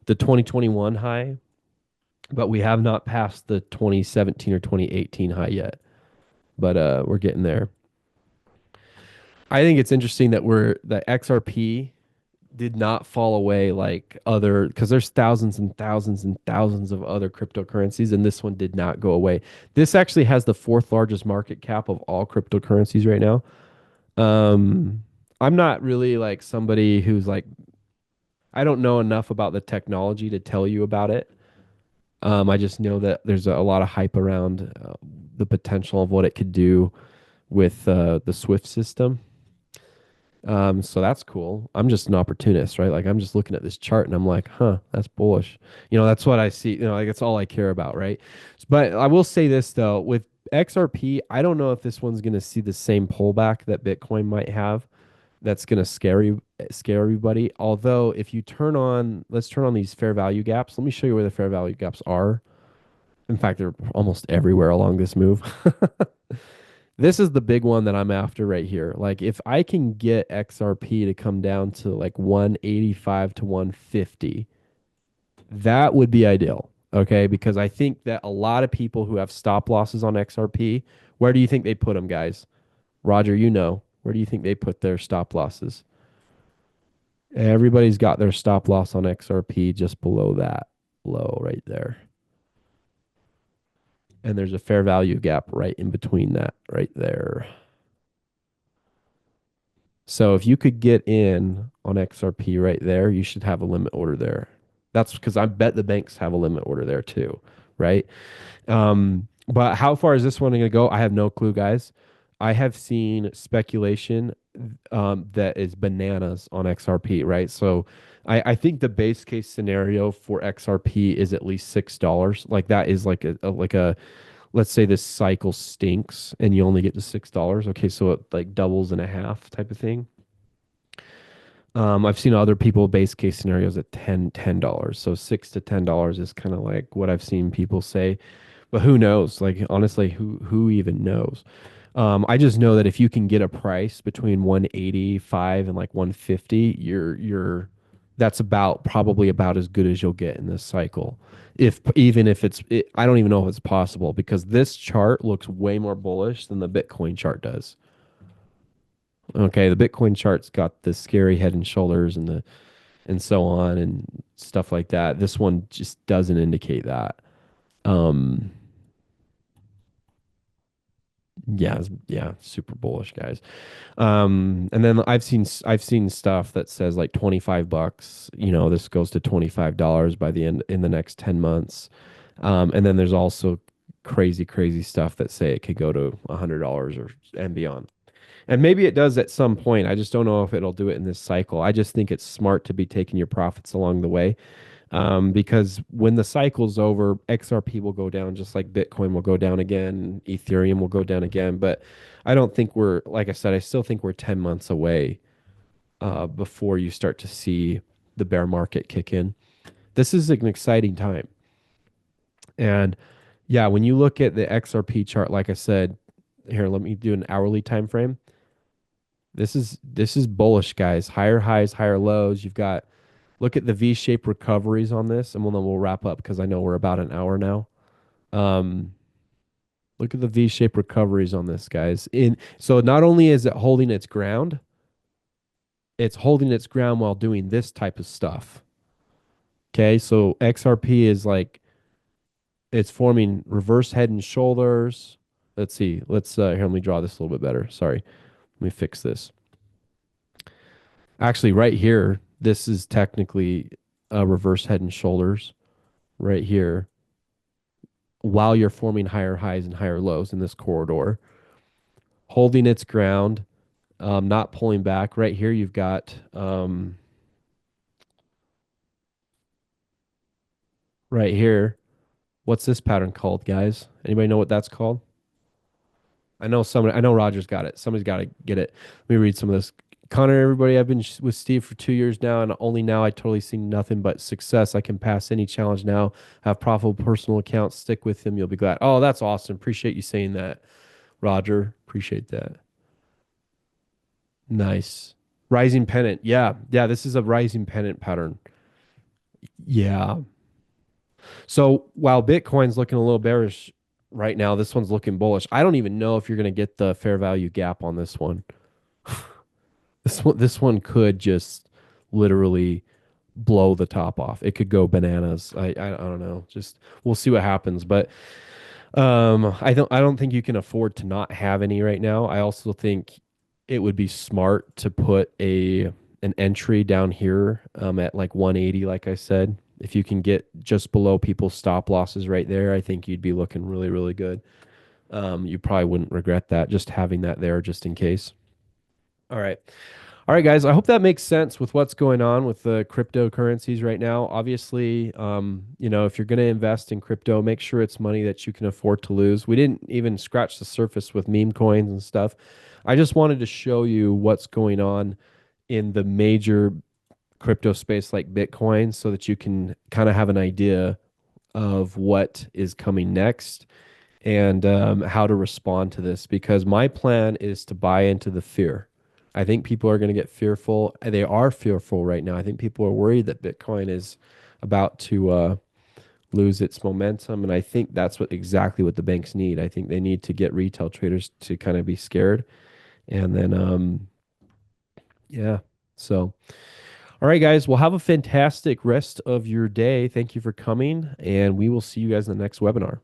Speaker 1: the 2021 high, but we have not passed the 2017 or 2018 high yet. But we're getting there. I think it's interesting that we're the XRP did not fall away like other because there's thousands and thousands and thousands of other cryptocurrencies and this one did not go away. This actually has the fourth largest market cap of all cryptocurrencies right now. Um I'm not really like somebody who's like I don't know enough about the technology to tell you about it. I just know that there's a lot of hype around the potential of what it could do with the Swift system. So that's cool. I'm just an opportunist, right? Like I'm just looking at this chart and I'm like, huh, that's bullish. That's what I see. Like that's all I care about, right? But I will say this though, with XRP, I don't know if this one's going to see the same pullback that Bitcoin might have. That's going to scare everybody. Although if you let's turn on these fair value gaps. Let me show you where the fair value gaps are. In fact, they're almost everywhere along this move. This is the big one that I'm after right here. Like if I can get XRP to come down to like 185 to 150, that would be ideal. Okay, because I think that a lot of people who have stop losses on XRP, where do you think they put them, guys? Roger, where do you think they put their stop losses? Everybody's got their stop loss on XRP just below that low right there. And there's a fair value gap right in between that right there. So if you could get in on XRP right there, you should have a limit order there. That's because I bet the banks have a limit order there too, right? But how far is this one going to go? I have no clue, guys. I have seen speculation that is bananas on XRP, right? So I think the base case scenario for XRP is at least $6. Like that is like a let's say this cycle stinks and you only get to $6. Okay, so it like doubles and a half type of thing. I've seen other people base case scenarios at $10. So $6 to $10 is kind of like what I've seen people say. But who knows? Like honestly, who even knows? I just know that if you can get a price between 185 and like 150, you're that's about probably about as good as you'll get in this cycle. If even if I don't even know if it's possible because this chart looks way more bullish than the Bitcoin chart does. Okay, the Bitcoin chart's got the scary head and shoulders and so on and stuff like that. This one just doesn't indicate that. Um, yeah, super bullish, guys. And then I've seen stuff that says like $25. This goes to $25 by the end in the next 10 months. And then there's also crazy stuff that say it could go to $100 or and beyond. And maybe it does at some point. I just don't know if it'll do it in this cycle. I just think it's smart to be taking your profits along the way. Because when the cycle's over, XRP will go down just like Bitcoin will go down again, Ethereum will go down again. But I don't think we're, like I said, I still think we're 10 months away before you start to see the bear market kick in. This is an exciting time. And yeah, when you look at the XRP chart, like I said, here, let me do an hourly time frame. This is bullish, guys. Higher highs, higher lows. You've got look at the V-shaped recoveries on this, and then we'll wrap up because I know we're about an hour now. Um, Look at the V-shaped recoveries on this, guys. In so not only is it holding its ground, it's holding its ground while doing this type of stuff. Okay, so XRP is like it's forming reverse head and shoulders. Let's see. Let's here. Let me draw this a little bit better. Sorry. Let me fix this. Actually, right here, this is technically a reverse head and shoulders right here while you're forming higher highs and higher lows in this corridor, holding its ground, not pulling back. Right here, you've got right here. What's this pattern called, guys? Anybody know what that's called? I know somebody. I know Roger's got it. Somebody's got to get it. Let me read some of this. Connor, everybody, I've been with Steve for 2 years now, and only now I totally see nothing but success. I can pass any challenge now. Have profitable personal accounts. Stick with him. You'll be glad. Oh, that's awesome. Appreciate you saying that, Roger. Appreciate that. Nice. Rising pennant. Yeah. Yeah. This is a rising pennant pattern. Yeah. So while Bitcoin's looking a little bearish right now, this one's looking bullish. I don't even know if you're going to get the fair value gap on this one. This one could just literally blow the top off. It could go bananas. I don't know. Just we'll see what happens. But I don't think you can afford to not have any right now. I also think it would be smart to put an entry down here at like 180, like I said. If you can get just below people's stop losses right there, I think you'd be looking really, really good. You probably wouldn't regret that, just having that there just in case. All right. All right, guys. I hope that makes sense with what's going on with the cryptocurrencies right now. Obviously, if you're going to invest in crypto, make sure it's money that you can afford to lose. We didn't even scratch the surface with meme coins and stuff. I just wanted to show you what's going on in the major crypto space like Bitcoin so that you can kind of have an idea of what is coming next and how to respond to this because my plan is to buy into the fear. I think people are going to get fearful. They are fearful right now. I think people are worried that Bitcoin is about to lose its momentum, and I think that's exactly what the banks need. I think they need to get retail traders to kind of be scared, and then yeah. So, all right, guys. Well, have a fantastic rest of your day. Thank you for coming, and we will see you guys in the next webinar.